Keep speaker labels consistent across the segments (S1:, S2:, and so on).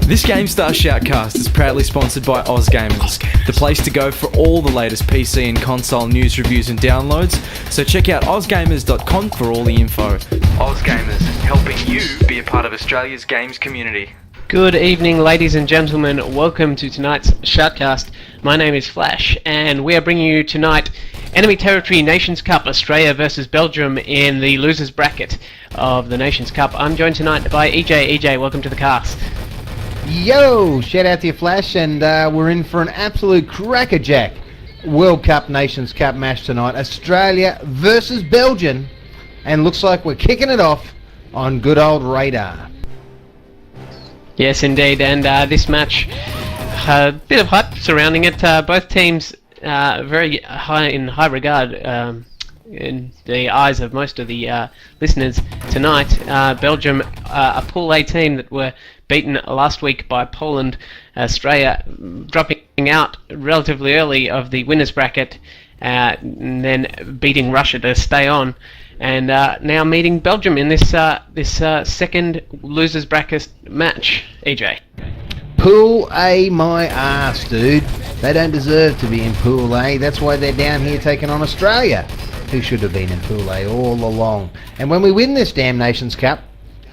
S1: This GameStar Shoutcast is proudly sponsored by OzGamers, the place to go for all the latest PC and console news, reviews and downloads, so check out ozgamers.com for all the info. OzGamers, helping you be a part of Australia's games community.
S2: Good evening, ladies and gentlemen. Welcome to tonight's Shoutcast. My name is Flash, and we are bringing you tonight Enemy Territory Nations Cup, Australia versus Belgium in the losers bracket of the Nations Cup. I'm joined tonight by EJ. EJ, welcome to the cast.
S3: Yo! Shout out to you, Flash, and we're in for an absolute crackerjack World Cup Nations Cup match tonight. Australia versus Belgium, and looks like we're kicking it off on good old radar.
S2: Yes, indeed, and this match, a bit of hype surrounding it. Both teams very in high regard in the eyes of most of the listeners tonight. Belgium, a Pool A team that were beaten last week by Poland. Australia dropping out relatively early of the winners bracket, and then beating Russia to stay on. And now meeting Belgium in this second losers bracket match. EJ.
S3: Pool A my ass, dude. They don't deserve to be in Pool A. That's why they're down here taking on Australia, who should have been in Pool A all along. And when we win this damn Nations Cup,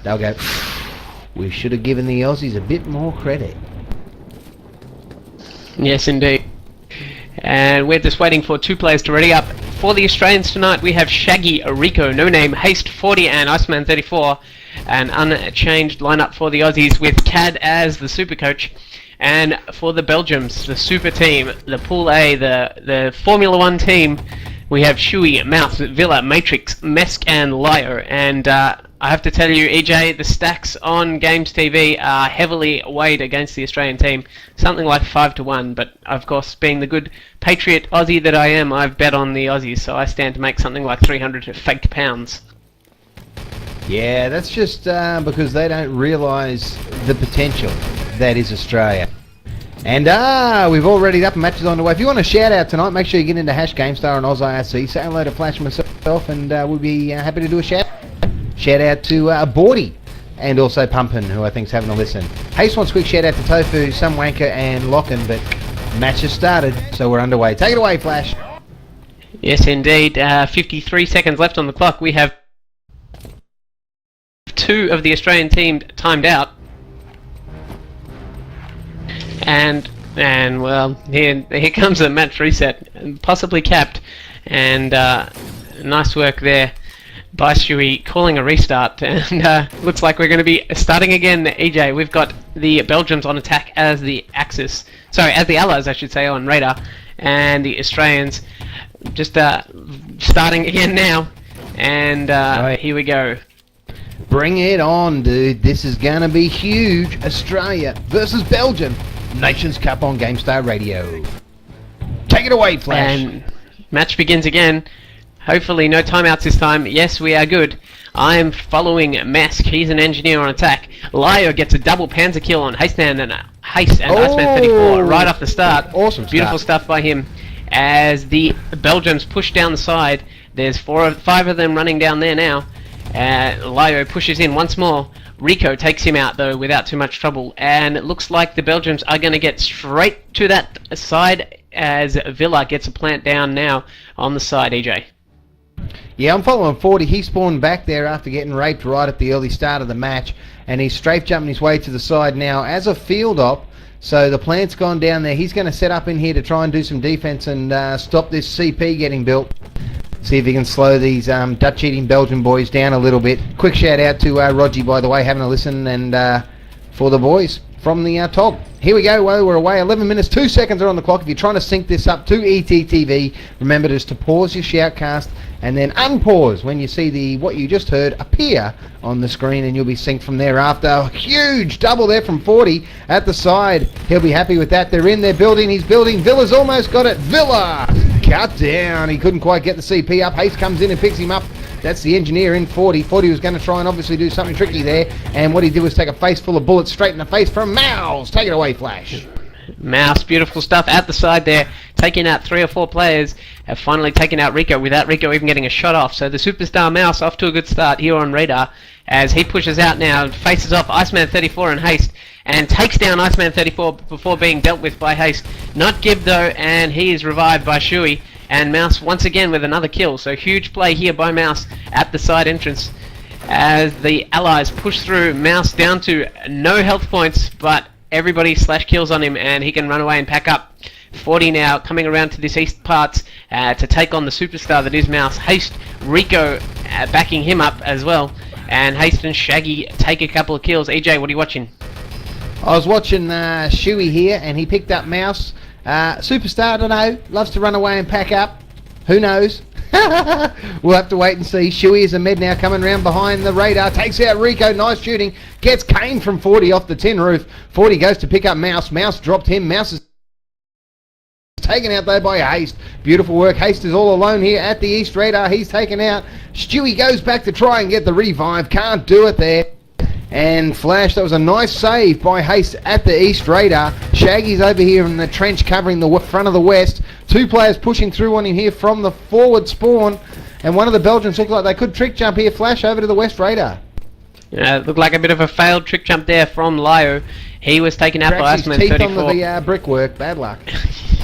S3: they'll go, we should have given the Aussies a bit more credit.
S2: Yes, indeed. And we're just waiting for two players to ready up. For the Australians tonight, we have Shaggy, Rico, No Name, Haste 40 and Iceman 34. An unchanged lineup for the Aussies with Cad as the super coach. And for the Belgians, the super team, the Pool A, the Formula 1 team, we have Shui, Mouse, Villa, Matrix, Mesk and Lyo. And I have to tell you, EJ, the stacks on Games TV are heavily weighed against the Australian team, something like 5-1. But of course, being the good patriot Aussie that I am, I've bet on the Aussies, so I stand to make something like 300 fake pounds.
S3: Yeah, that's just because they don't realise the potential that is Australia. And we've already up and matches on the way. If you want a shout out tonight, make sure you get into #GameStar and OzIRC. Say hello to Flash and myself, and we'll be happy to do a shout out to Bordy and also Pumpin, who I think's having a listen. Haste wants a quick shout out to Tofu, Some Wanker and Lockin, but match has started, so we're underway. Take it away, Flash.
S2: Yes, indeed. 53 seconds left on the clock. We have two of the Australian team timed out. And well, here comes a match reset, possibly capped, and nice work there by Shui calling a restart, and looks like we're going to be starting again. EJ, we've got the Belgians on attack as the Axis, as the Allies I should say, on radar, and the Australians just starting again now, and right. Here we go.
S3: Bring it on, dude. This is going to be huge. Australia versus Belgium. Nations Cup on GameStar Radio. Take it away, Flash.
S2: And match begins again. Hopefully no timeouts this time. Yes, we are good. I am following Mask. He's an engineer on attack. Lyo gets a double panzer kill on Hasteman and Iceman 34 right off the start.
S3: Awesome
S2: Beautiful stuff by him. As the Belgians push down the side, there's 5 of them running down there now. Lyo pushes in once more. Rico takes him out though without too much trouble, and it looks like the Belgians are going to get straight to that side as Villa gets a plant down now on the side. EJ.
S3: Yeah, I'm following 40. He spawned back there after getting raped right at the early start of the match, and he's strafe jumping his way to the side now as a field op. So the plant's gone down there. He's going to set up in here to try and do some defense and stop this CP getting built. See if he can slow these Dutch-eating Belgian boys down a little bit. Quick shout out to Rogie, by the way, having a listen, and for the boys from the TOG. Here we go. Well, we're away. 11 minutes, 2 seconds are on the clock. If you're trying to sync this up to ETTV, remember just to pause your shoutcast and then unpause when you see what you just heard appear on the screen, and you'll be synced from there after. A huge double there from 40 at the side. He'll be happy with that. They're in, they're building, he's building. Villa's almost got it. Villa! Cut down. He couldn't quite get the CP up. Haste comes in and picks him up. That's the engineer in 40. 40 was going to try and obviously do something tricky there, and what he did was take a face full of bullets straight in the face from Mouse. Take it away, Flash.
S2: Mouse, beautiful stuff at the side there. taking out 3 or 4 players, have finally taken out Rico without Rico even getting a shot off. So the Superstar Mouse off to a good start here on radar as he pushes out now, faces off Iceman 34 and Haste, and takes down Iceman 34 before being dealt with by Haste. Not Gib though, and he is revived by Shuey, and Mouse once again with another kill. So huge play here by Mouse at the side entrance as the allies push through. Mouse down to no health points, but everybody slash kills on him and he can run away and pack up. 40 now coming around to this east parts to take on the superstar that is Mouse. Haste, Rico backing him up as well, and Haste and Shaggy take a couple of kills. EJ, what are you watching?
S3: I was watching Shuey here, and he picked up Mouse. Superstar, I don't know, loves to run away and pack up. Who knows? We'll have to wait and see. Shuey is a med now coming around behind the radar. Takes out Rico. Nice shooting. Gets Kane from 40 off the tin roof. 40 goes to pick up Mouse. Mouse dropped him. Mouse is taken out though by Haste. Beautiful work. Haste is all alone here at the east radar. He's taken out. Stewie goes back to try and get the revive. Can't do it there. And Flash, that was a nice save by Haste at the east radar. Shaggy's over here in the trench covering the front of the west. 2 players pushing through on him here from the forward spawn. And one of the Belgians looked like they could trick jump here. Flash over to the west radar.
S2: Yeah, it looked like a bit of a failed trick jump there from Lyo. He was taken out by Iceman 34.
S3: Cracks his teeth on the brickwork. Bad luck.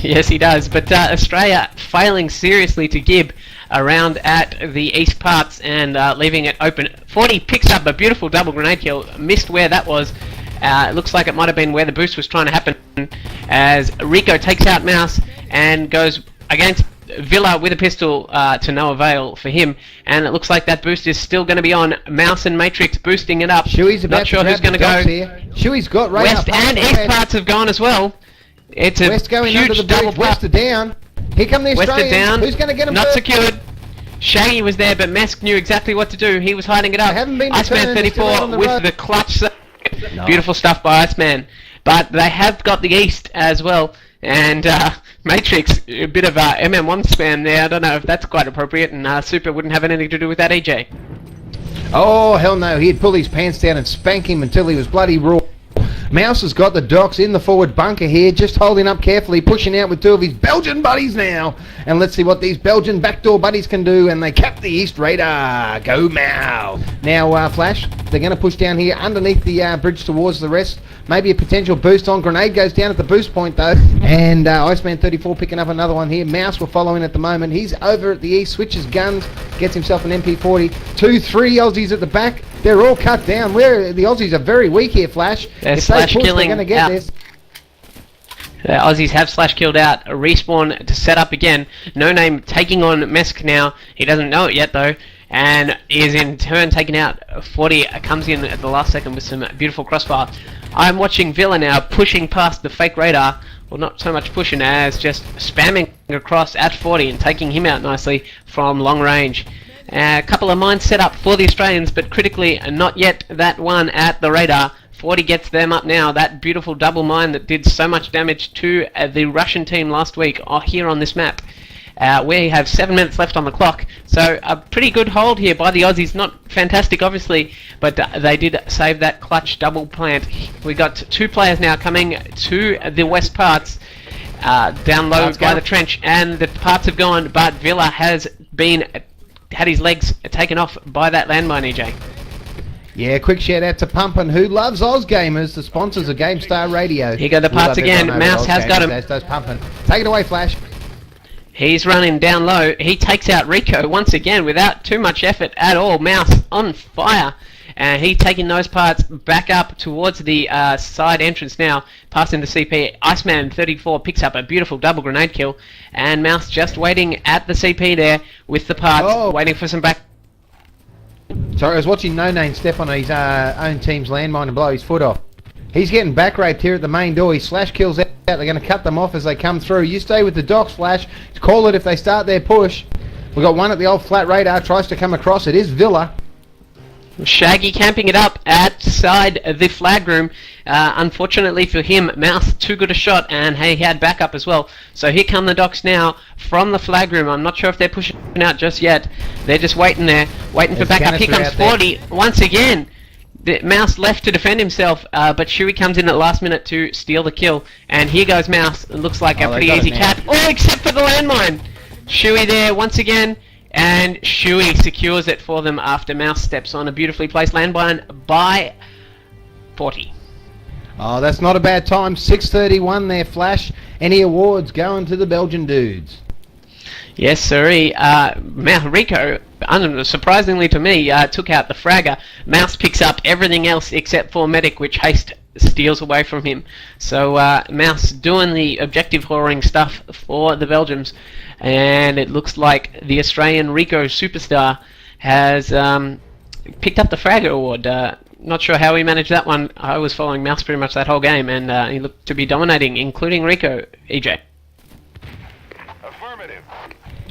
S2: Yes, he does. But Australia failing seriously to Gib around at the east parts and leaving it open. 40 picks up a beautiful double grenade kill. Missed where that was. It looks like it might have been where the boost was trying to happen, as Rico takes out Mouse and goes against Villa with a pistol to no avail for him. And it looks like that boost is still going to be on. Mouse and Matrix boosting it up.
S3: Shuey's about
S2: Not sure
S3: to
S2: who's going to go.
S3: Here. Shuey's got right
S2: West
S3: up
S2: and east parts have gone as well. It's a
S3: West going under
S2: huge
S3: the
S2: double
S3: bridge. West are down. Here come the
S2: West are
S3: Australians.
S2: down.
S3: Who's going to get them
S2: Not
S3: first?
S2: secured. Shaggy was there, but Mesk knew exactly what to do. He was hiding it up.
S3: They haven't been
S2: Iceman
S3: returned. They're still out
S2: 34
S3: on the
S2: with
S3: road.
S2: the clutch.
S3: No.
S2: Beautiful stuff by Iceman. But they have got the east as well. And Matrix, a bit of MM1 spam there. I don't know if that's quite appropriate. And Super wouldn't have anything to do with that, EJ.
S3: Oh, hell no. He'd pull his pants down and spank him until he was bloody raw. Mouse has got the docks in the forward bunker here, just holding up carefully, pushing out with 2 of his Belgian buddies now. And let's see what these Belgian backdoor buddies can do. And they cap the east radar. Go Mouse. Now, Flash, they're going to push down here underneath the bridge towards the rest. Maybe a potential boost on. Grenade goes down at the boost point, though. And Iceman 34 picking up another one here. Mouse we're following at the moment. He's over at the east, switches guns, gets himself an MP40. 2, 3 Aussies at the back. They're all cut down. The Aussies are very weak here, Flash.
S2: They're
S3: If
S2: slash
S3: they push,
S2: killing
S3: they're going to get
S2: out.
S3: this.
S2: The Aussies have slash killed out. A respawn to set up again. No Name taking on Mesk now. He doesn't know it yet though. And is in turn taken out. 40 comes in at the last second with some beautiful crossfire. I'm watching Villa now pushing past the fake radar. Well, not so much pushing as just spamming across at 40 and taking him out nicely from long range. A couple of mines set up for the Australians, but critically not yet that one at the radar. 40 gets them up now. That beautiful double mine that did so much damage to the Russian team last week here on this map. We have 7 minutes left on the clock, so a pretty good hold here by the Aussies. Not fantastic, obviously, but they did save that clutch double plant. We got 2 players now coming to the west parts, down low by the trench, and the parts have gone, but Villa has had his legs taken off by that landmine, EJ.
S3: Yeah, quick shout out to Pumpin, who loves Oz Gamers, the sponsors of GameStar Radio.
S2: Here go the parts again. Mouse has got him.
S3: Does Pumpin. Take it away, Flash.
S2: He's running down low. He takes out Rico once again without too much effort at all. Mouse on fire. And he taking those parts back up towards the side entrance now, passing the CP. Iceman 34 picks up a beautiful double grenade kill. And Mouse just waiting at the CP there with the parts, waiting for some back.
S3: Sorry, I was watching No Name step on his own team's landmine and blow his foot off. He's getting back raped here at the main door. His slash kills out. They're going to cut them off as they come through. You stay with the docks, Flash. Call it if they start their push. We've got one at the old flat radar. Tries to come across. It is Villa.
S2: Shaggy camping it up outside the flag room. Unfortunately for him, Mouse too good a shot, and he had backup as well. So here come the docks now from the flag room. I'm not sure if they're pushing out just yet. They're just waiting there, waiting for backup. Here comes 40 once again. The Mouse left to defend himself, but Shuey comes in at the last minute to steal the kill. And here goes Mouse. It looks like a
S3: they
S2: pretty
S3: got it
S2: easy
S3: now.
S2: cap. Oh, except for the landmine! Shuey there once again, and Shuey secures it for them after Mouse steps on a beautifully placed landmine by 40.
S3: Oh, that's not a bad time. 6:31 there, Flash. Any awards going to the Belgian dudes?
S2: Yes, sirree. Rico, surprisingly to me, took out the fragger. Mouse picks up everything else except for Medic, which Haste steals away from him. So Mouse doing the objective whoring stuff for the Belgians, and it looks like the Australian Rico superstar has picked up the fragger award. Not sure how he managed that one. I was following Mouse pretty much that whole game, and he looked to be dominating, including Rico, EJ.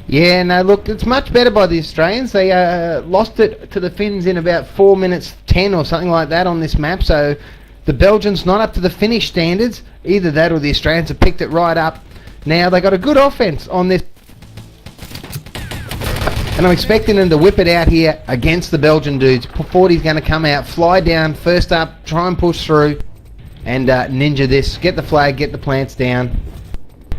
S3: Yeah, no, look, it's much better by the Australians. They lost it to the Finns in about 4 minutes 10 or something like that on this map, so the Belgians not up to the Finnish standards. Either that or the Australians have picked it right up. Now, they got a good offense on this, and I'm expecting them to whip it out here against the Belgian dudes. 40's going to come out, fly down, first up, try and push through, and ninja this, get the flag, get the plants down.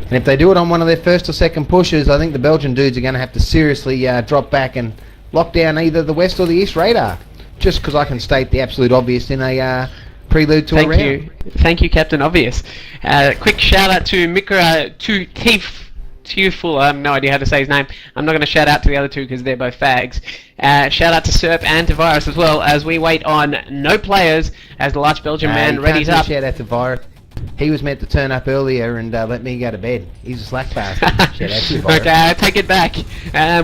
S3: And if they do it on one of their first or second pushes, I think the Belgian dudes are going to have to seriously drop back and lock down either the west or the east radar. Just because I can state the absolute obvious in a prelude to a round.
S2: Thank you, Captain Obvious. Quick shout out to Mikra Tuful. I have no idea how to say his name. I'm not going to shout out to the other two because they're both fags. Shout out to Serp and to Virus as well, as we wait on no players as the large Belgian man readies up.
S3: Shout out to Virus. He was meant to turn up earlier and let me go to bed. He's a slack bastard. Shout out to Virus.
S2: Okay, I take it back.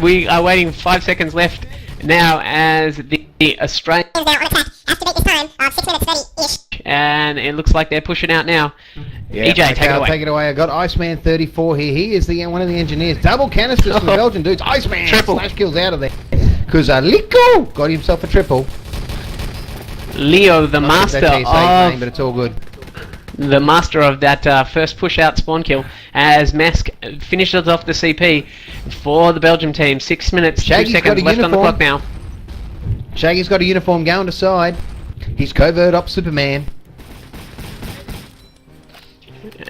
S2: We are waiting 5 seconds left now as the Australians
S4: They're on attack. Activate this time of 6 minutes 30-ish.
S2: and it looks like they're pushing out now.
S3: Yeah,
S2: EJ, take it
S3: I'll
S2: away.
S3: take it away. I got Iceman 34 here. He is the one of the engineers. Double canisters for the Belgian dudes. Iceman
S2: Triple.
S3: slash kills out of there. Because Lico got himself a triple.
S2: Leo, the
S3: Not sure if
S2: master
S3: that's how you say his name,
S2: of
S3: but it's all good.
S2: the master of that first push-out spawn kill, as Mask finishes off the CP for the Belgium team. 6 minutes,
S3: Shaggy's
S2: 2
S3: got
S2: seconds
S3: a
S2: left on the
S3: uniform.
S2: clock now.
S3: Shaggy's got a uniform going to side. He's covert up Superman.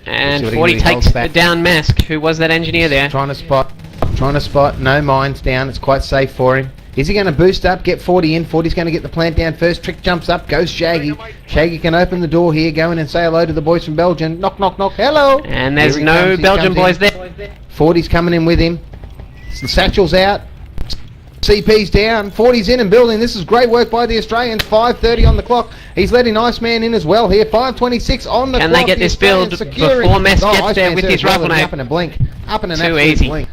S2: And
S3: See what he
S2: 40
S3: really holds
S2: takes
S3: back.
S2: down Mask, who was that engineer there.
S3: Trying to spot. No mines down. It's quite safe for him. Is he going to boost up, get 40 in? 40's going to get the plant down first. Trick jumps up, goes Shaggy. Shaggy can open the door here, go in and say hello to the boys from Belgium. Knock, knock, knock. Hello.
S2: And there's
S3: Here he
S2: no
S3: comes, he
S2: Belgian
S3: comes
S2: boys
S3: in.
S2: there.
S3: 40's coming in with him. The satchel's out. CP's down. 40's in and building. This is great work by the Australians. 5:30 on the clock. He's letting Iceman in as well here. 5:26 on the
S2: Can
S3: clock.
S2: they get
S3: The
S2: this build
S3: Australians securing-
S2: before Mess gets there
S3: Iceman
S2: with
S3: says
S2: his
S3: rather
S2: rifle
S3: than
S2: name?
S3: Up in a blink. Up in an
S2: Too
S3: absolute
S2: easy.
S3: blink.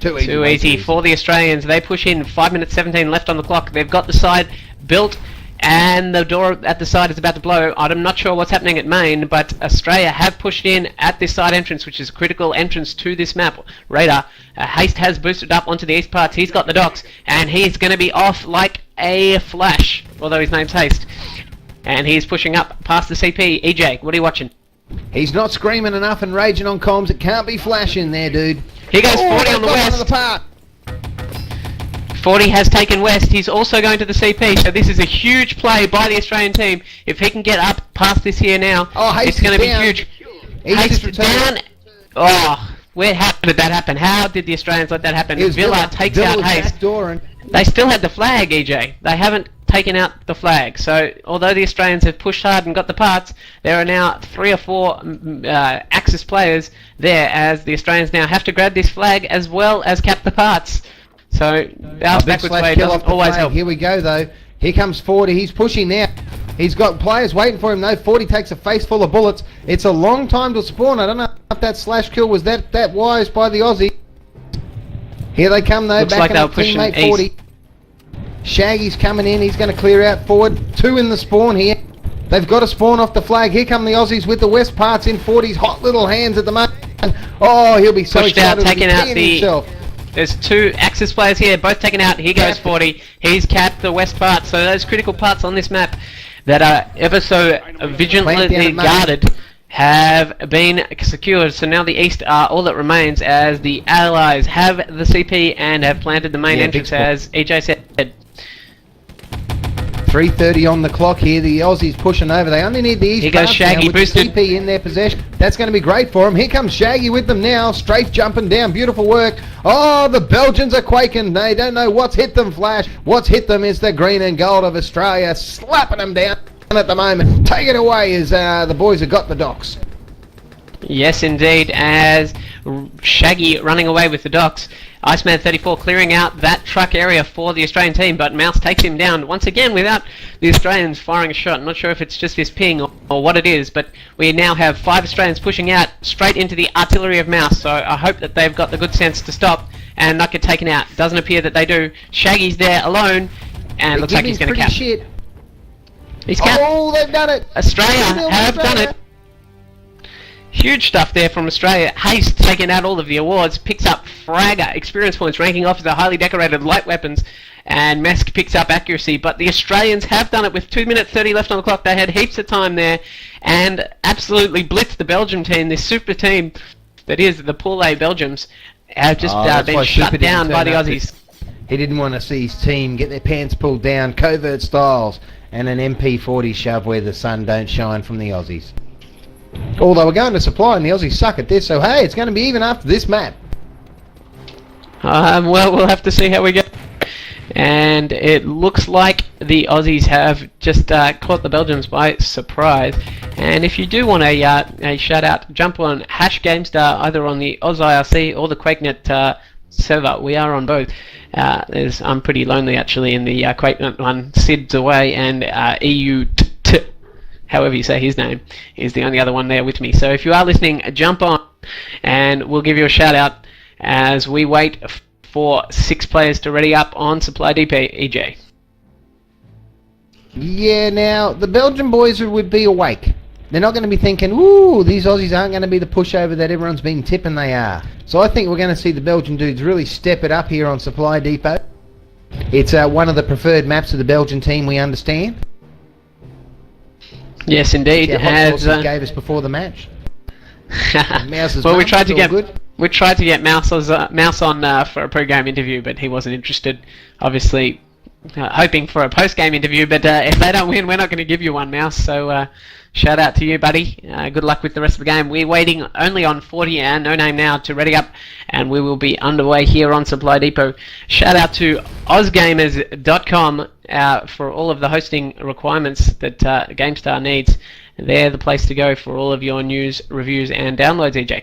S3: Too
S2: Too easy for the Australians. They push in. 5 minutes 17 left on the clock. They've got the side built, and the door at the side is about to blow. I'm not sure what's happening at main, but Australia have pushed in at this side entrance, which is a critical entrance to this map. Radar. Haste has boosted up onto the east parts. He's got the docks, and he's going to be off like a flash, although his name's Haste. And he's pushing up past the CP. EJ, what are you watching?
S3: He's not screaming enough and raging on comms. It can't be flashing there, dude.
S2: Here goes 40
S3: they've
S2: on the
S3: got one
S2: west.
S3: of the part.
S2: 40 has taken west. He's also going to the CP, so this is a huge play by the Australian team. If he can get up past this here now,
S3: Oh, Haste
S2: it's going to
S3: is
S2: be
S3: down.
S2: huge.
S3: He's
S2: Haste
S3: just returned.
S2: down. Oh, how did that happen? How did the Australians let that happen?
S3: It was
S2: Villa takes
S3: Villa
S2: out
S3: was
S2: Haste.
S3: backdoor and
S2: They still had the flag, EJ. They haven't taken out the flag. So although the Australians have pushed hard and got the parts, there are now 3 or 4 Axis players there, as the Australians now have to grab this flag as well as cap the parts. So bounce
S3: big
S2: backwards
S3: slash
S2: way
S3: kill
S2: doesn't
S3: off the
S2: always
S3: flag.
S2: help.
S3: Here we go though. Here comes 40. He's pushing now. He's got players waiting for him though. 40 takes a face full of bullets. It's a long time to spawn. I don't know if that slash kill was that wise by the Aussie. Here they come though.
S2: Looks
S3: Back
S2: like
S3: in
S2: they
S3: the
S2: were pushing
S3: teammate
S2: east.
S3: 40. Shaggy's coming in. He's going to clear out forward. 2 in the spawn here. They've got to spawn off the flag. Here come the Aussies with the west parts in 40's hot little hands at the moment. Oh, he'll be so
S2: Pushed out,
S3: excited. He'll be
S2: taking out
S3: peeing
S2: the-
S3: himself.
S2: There's 2 Axis players here, both taken out. Here goes
S3: Capped.
S2: 40. He's capped the west part. So those critical parts on this map that are ever so
S3: Plant down
S2: vigilantly
S3: at main.
S2: guarded have been secured. So now the east are all that remains, as the Allies have the CP and have planted the main
S3: Yeah, big
S2: entrance,
S3: spot.
S2: as EJ said.
S3: 3:30 on the clock here. The Aussies pushing over. They only need the east
S2: Here goes
S3: pass
S2: Shaggy,
S3: now with
S2: boosted.
S3: the TP in their possession. That's going to be great for them. Here comes Shaggy with them now. Straight jumping down. Beautiful work. Oh, the Belgians are quaking. They don't know what's hit them, Flash. What's hit them is the green and gold of Australia, slapping them down at the moment. Take it away as the boys have got the docks.
S2: Yes, indeed, as Shaggy running away with the docks. Iceman 34 clearing out that truck area for the Australian team, but Mouse takes him down once again without the Australians firing a shot. I'm not sure if it's just this ping or what it is, but we now have 5 Australians pushing out straight into the artillery of Mouse, so I hope that they've got the good sense to stop and not get taken out. Doesn't appear that they do. Shaggy's there alone, and looks like he's going to cap.
S3: Shit.
S2: He's capped.
S3: Oh, they've done it.
S2: Australia have done it. Huge stuff there from Australia. Haste taking out all of the awards, picks up Fragger, experience points, ranking officer, highly decorated light weapons, and Mesk picks up accuracy. But the Australians have done it with 2 minutes 30 left on the clock. They had heaps of time there and absolutely blitzed the Belgium team, this super team that is the Pool A Belgiums, have just been shut down by the Aussies.
S3: He didn't want to see his team get their pants pulled down, covert styles, and an MP40 shove where the sun don't shine from the Aussies. Although we're going to supply and the Aussies suck at this, so hey, it's going to be even after this map.
S2: Well, we'll have to see how we go. And it looks like the Aussies have just caught the Belgians by surprise. And if you do want a shout out, jump on #GameStar either on the AusIRC or the QuakeNet server. We are on both. I'm pretty lonely actually in the QuakeNet one. Sid's away and however you say his name, is the only other one there with me. So if you are listening, jump on and we'll give you a shout out as we wait for 6 players to ready up on Supply DP, EJ.
S3: Yeah, now, the Belgian boys would be awake. They're not going to be thinking, ooh, these Aussies aren't going to be the pushover that everyone's been tipping they are. So I think we're going to see the Belgian dudes really step it up here on Supply Depot. It's one of the preferred maps of the Belgian team, we understand.
S2: Yes, indeed.
S3: As gave us before the match.
S2: Well, we tried to get Mouse on for a pre-game interview, but he wasn't interested. Obviously, hoping for a post-game interview, but if they don't win, we're not going to give you one, Mouse. So shout out to you, buddy. Good luck with the rest of the game. We're waiting only on 40 and No Name now to ready up, and we will be underway here on Supply Depot. Shout out to ozgamers.com for all of the hosting requirements that GameStar needs. They're the place to go for all of your news, reviews, and downloads, EJ.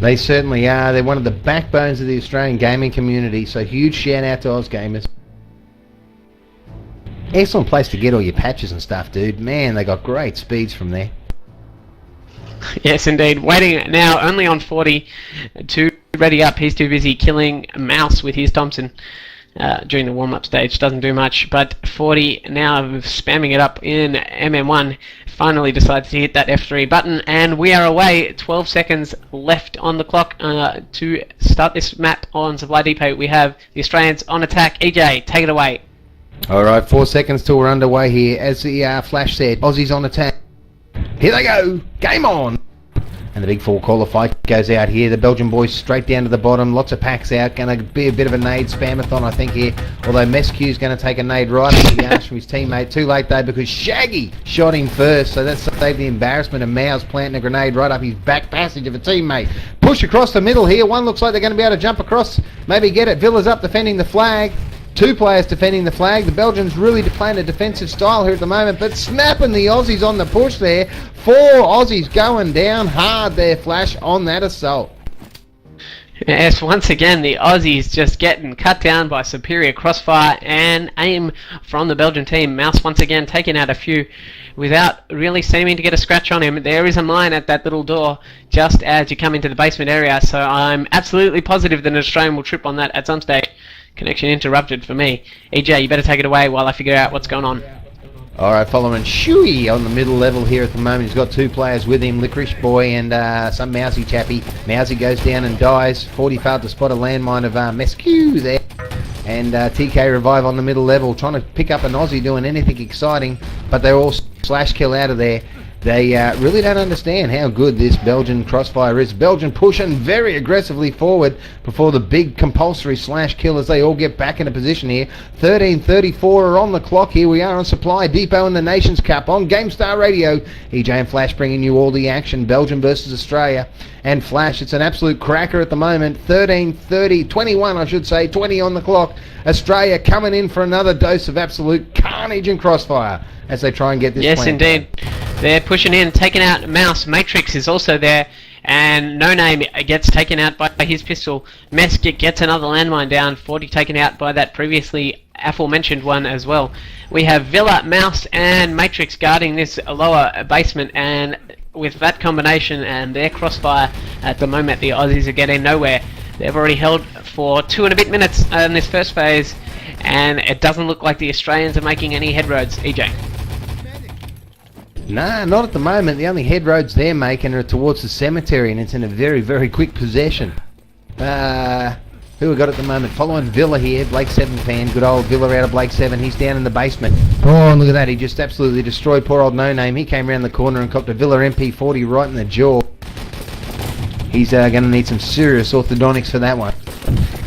S3: They certainly are. They're one of the backbones of the Australian gaming community, so huge shout out to Ozgamers. Excellent place to get all your patches and stuff, dude. Man, they got great speeds from there.
S2: Yes, indeed. Waiting now only on 40 to ready up. He's too busy killing Mouse with his Thompson during the warm-up stage. Doesn't do much, but 40 now spamming it up in MM1. Finally decides to hit that F3 button, and we are away. 12 seconds left on the clock to start this map on Supply Depot. We have the Australians on attack. EJ, take it away.
S3: Alright, 4 seconds till we're underway here. As the Flash said, Aussies on attack. Here they go! Game on! And the big 4-caller fight goes out here. The Belgian boys straight down to the bottom. Lots of packs out. Going to be a bit of a nade spamathon, I think, here. Although Mescue's going to take a nade right into the arse from his teammate. Too late, though, because Shaggy shot him first. So that saved the embarrassment of Mouse planting a grenade right up his back passage of a teammate. Push across the middle here. One looks like they're going to be able to jump across. Maybe get it. Villa's up defending the flag. 2 players defending the flag. The Belgians really playing a defensive style here at the moment, but snapping the Aussies on the push there. 4 Aussies going down hard there, Flash, on that assault.
S2: Yes, once again, the Aussies just getting cut down by superior crossfire and aim from the Belgian team. Mouse once again taking out a few without really seeming to get a scratch on him. There is a mine at that little door just as you come into the basement area, so I'm absolutely positive that an Australian will trip on that at some stage. Connection interrupted for me. EJ, you better take it away while I figure out what's going on.
S3: Alright, following Shuey on the middle level here at the moment. He's got 2 players with him, Licorice Boy and some Mousy chappy. Mousy goes down and dies. 40 failed to spot a landmine of Mescue there. And TK Revive on the middle level, trying to pick up an Aussie doing anything exciting, but they're all slash kill out of there. They really don't understand how good this Belgian crossfire is. Belgium pushing very aggressively forward before the big compulsory slash kill as they all get back into position here. 13:34 are on the clock. Here we are on Supply Depot in the Nations Cup on GameStar Radio. EJ and Flash bringing you all the action. Belgium versus Australia. And Flash, it's an absolute cracker at the moment. 13:30, 21 I should say, 20 on the clock. Australia coming in for another dose of absolute carnage and crossfire as they try and get this
S2: Yes,
S3: plant.
S2: indeed. They're pushing in, taking out Mouse. Matrix is also there, and No Name gets taken out by his pistol. Mesk gets another landmine down. 40 taken out by that previously aforementioned one as well. We have Villa, Mouse, and Matrix guarding this lower basement, and with that combination and their crossfire at the moment, the Aussies are getting nowhere. They've already held for 2 and a bit minutes in this first phase, and it doesn't look like the Australians are making any headroads. EJ.
S3: Nah, not at the moment. The only head roads they're making are towards the cemetery, and it's in a very, very quick possession. Who we got at the moment? Following Villa here, Blake 7 fan. Good old Villa out of Blake 7. He's down in the basement. Oh, and look at that. He just absolutely destroyed poor old No Name. He came around the corner and copped a Villa MP40 right in the jaw. He's going to need some serious orthodontics for that one.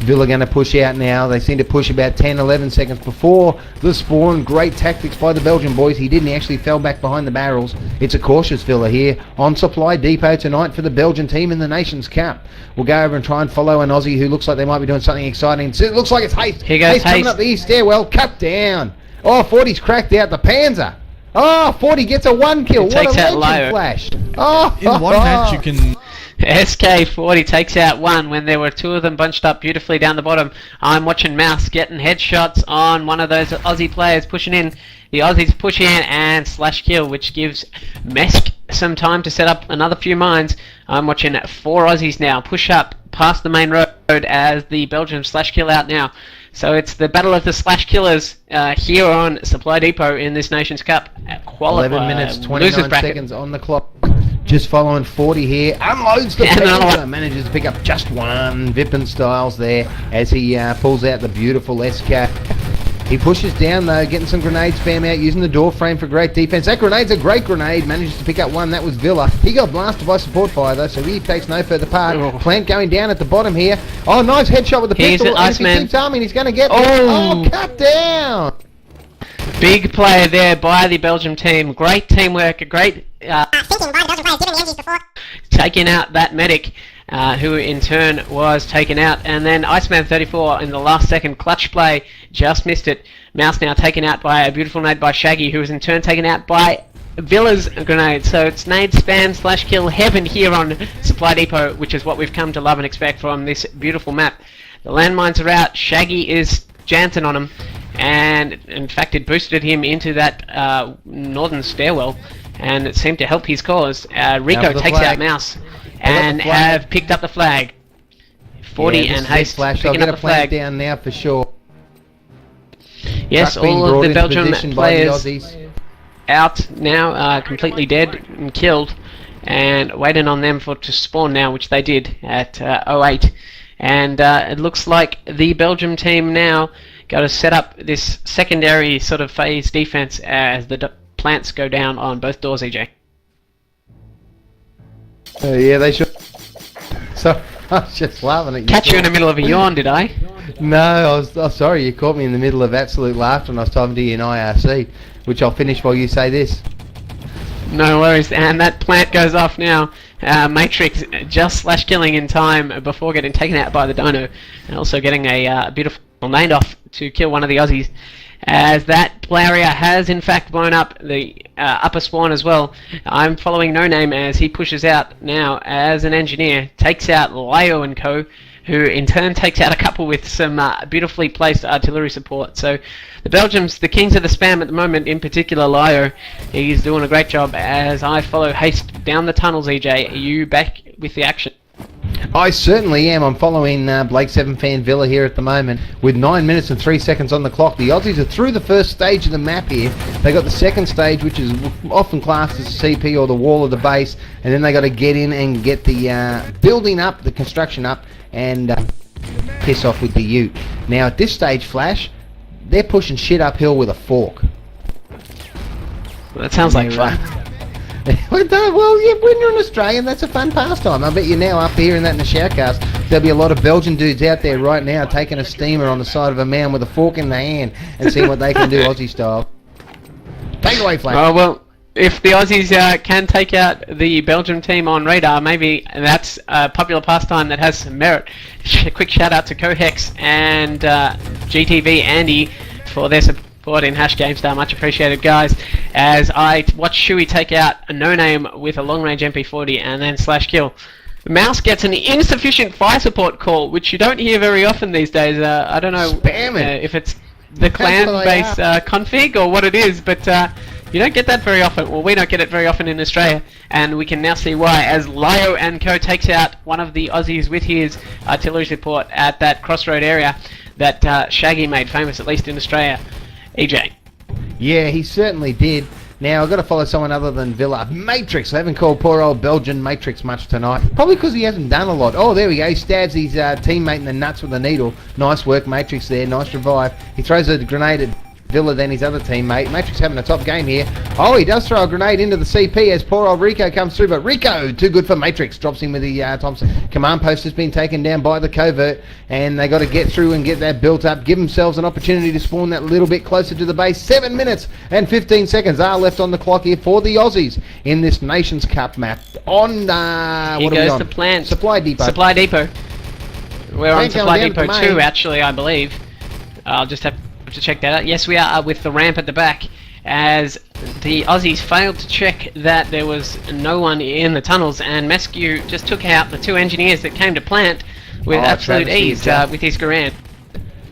S3: Villa going to push out now. They seem to push about 10-11 seconds before the spawn. Great tactics by the Belgian boys. He didn't. He actually fell back behind the barrels. It's a cautious Villa here on Supply Depot tonight for the Belgian team in the Nations Cup. We'll go over and try and follow an Aussie who looks like they might be doing something exciting. It looks like it's Haste.
S2: Here goes
S3: Haste coming
S2: Haste.
S3: up the east stairwell. Cut down. Oh, 40's cracked out the Panzer. Oh, 40 gets a 1 kill.
S2: It
S3: What
S2: takes
S3: a
S2: out
S3: legend
S2: Lyo.
S3: Flash. Oh,
S5: In one match, you can.
S2: SK40 takes out one when there were 2 of them bunched up beautifully down the bottom. I'm watching Mouse getting headshots on one of those Aussie players pushing in. The Aussies push in and slash kill, which gives Mesk some time to set up another few mines. I'm watching 4 Aussies now push up past the main road as the Belgian slash kill out now. So it's the battle of the slash killers here on Supply Depot in this Nations Cup.
S3: 11 minutes, 29 seconds on the clock. Just following 40 here. Unloads the
S2: And another
S3: Panzer.
S2: one.
S3: Manages to pick up just one. Vippin Styles there as he pulls out the beautiful SK. He pushes down though, getting some grenade spam out, using the door frame for great defense. That grenade's a great grenade. Manages to pick up one. That was Villa. He got blasted by support fire though, so he takes no further part.
S2: Oh.
S3: Plant going down at the bottom here. Oh, nice headshot with the
S2: He's
S3: pistol.
S2: an
S3: And if he
S2: Iceman.
S3: keeps arming, he's going to get
S2: Oh.
S3: Oh, cut down.
S2: Big play there by the Belgium team. Great teamwork, a great
S4: Thinking by the Belgian players, given the MGs before.
S2: taking out that medic, who in turn was taken out. And then Iceman 34 in the last second clutch play just missed it. Mouse now taken out by a beautiful nade by Shaggy, who was in turn taken out by Villa's grenade. So it's nade spam slash kill heaven here on Supply Depot, which is what we've come to love and expect from this beautiful map. The landmines are out. Shaggy is Jansen on him, and in fact it boosted him into that northern stairwell, and it seemed to help his cause. Rico
S3: Now for the
S2: takes
S3: flag.
S2: out Mouse
S3: the
S2: and
S3: flag.
S2: have picked up the flag. 40
S3: Yeah, this
S2: and
S3: is it,
S2: Haste
S3: Flash. I'll
S2: picking
S3: get
S2: up
S3: a
S2: the
S3: plant
S2: flag.
S3: down now for sure.
S2: Yes,
S3: Truck being
S2: all of
S3: brought
S2: the
S3: into
S2: Belgium
S3: position by the
S2: players
S3: Aussies.
S2: out now, completely dead and killed, and waiting on them to spawn now, which they did at 08. And it looks like the Belgium team now got to set up this secondary sort of phase defense as the plants go down on both doors, EJ.
S3: Yeah, they should. So I was just laughing at
S2: Catch you in the middle of a yawn, did I?
S3: No, I was sorry. You caught me in the middle of absolute laughter, and I was talking to you in IRC, which I'll finish while you say this.
S2: No worries, and that plant goes off now. Matrix just slash killing in time before getting taken out by the dino, and also getting a beautiful nade off to kill one of the Aussies. As that area has in fact blown up the upper spawn as well. I'm following No Name as he pushes out now as an engineer, takes out Lyo and co, who in turn takes out a couple with some beautifully placed artillery support. So the Belgians, the kings of the spam at the moment, in particular Lyo, he's doing a great job as I follow Haste down the tunnels. EJ, are you back with the action?
S3: I certainly am. I'm following Blake 7 fan Villa here at the moment with 9 minutes and 3 seconds on the clock. The Aussies are through the first stage of the map here. They got the second stage, which is often classed as a CP or the wall of the base, and then they got to get in and get the building up, the construction up, and piss off with the ute. Now at this stage, Flash, they're pushing shit uphill with a fork.
S2: Well, that sounds like fun.
S3: Well, yeah, when you're an Australian, that's a fun pastime. I bet you now, after hearing that in the Shoutcast, there'll be a lot of Belgian dudes out there right now taking a steamer on the side of a mound with a fork in the hand and seeing what they can do Aussie style. Take it away, Flash.
S2: Oh, well, if the Aussies can take out the Belgium team on radar, maybe that's a popular pastime that has some merit. A quick shout out to Cohex and GTV Andy for their support in #GameStar. Much appreciated, guys. As I watch Shuey take out a no-name with a long-range MP40 and then slash kill. Mouse gets an insufficient fire support call, which you don't hear very often these days. I don't know if it's the clan-based config or what it is, but you don't get that very often. Well, we don't get it very often in Australia, and we can now see why, as Lyo and Co takes out one of the Aussies with his artillery support at that crossroad area that Shaggy made famous, at least in Australia. EJ.
S3: Yeah, he certainly did. Now, I've got to follow someone other than Villa. Matrix. I haven't called poor old Belgian Matrix much tonight. Probably because he hasn't done a lot. Oh, there we go. He stabs his teammate in the nuts with a needle. Nice work, Matrix there. Nice revive. He throws a grenade at Villa, then his other teammate. Matrix having a top game here. Oh, he does throw a grenade into the CP as poor old Rico comes through, but Rico, too good for Matrix, drops him with the Thompson. Command post has been taken down by the covert, and they got to get through and get that built up, give themselves an opportunity to spawn that little bit closer to the base. 7 minutes and 15 seconds are left on the clock here for the Aussies in this Nations Cup map. On,
S2: Here
S3: what are we
S2: goes
S3: on?
S2: the plant.
S3: Supply Depot.
S2: Supply Depot. We're on
S3: Plant
S2: Supply
S3: going down
S2: Depot
S3: at the
S2: 2,
S3: main.
S2: actually, I believe. I'll just have to check that out. Yes, we are with the ramp at the back, as the Aussies failed to check that there was no one in the tunnels, and Mescu just took out the 2 engineers that came to plant with absolute
S3: travesty
S2: ease
S3: of
S2: with his Garand.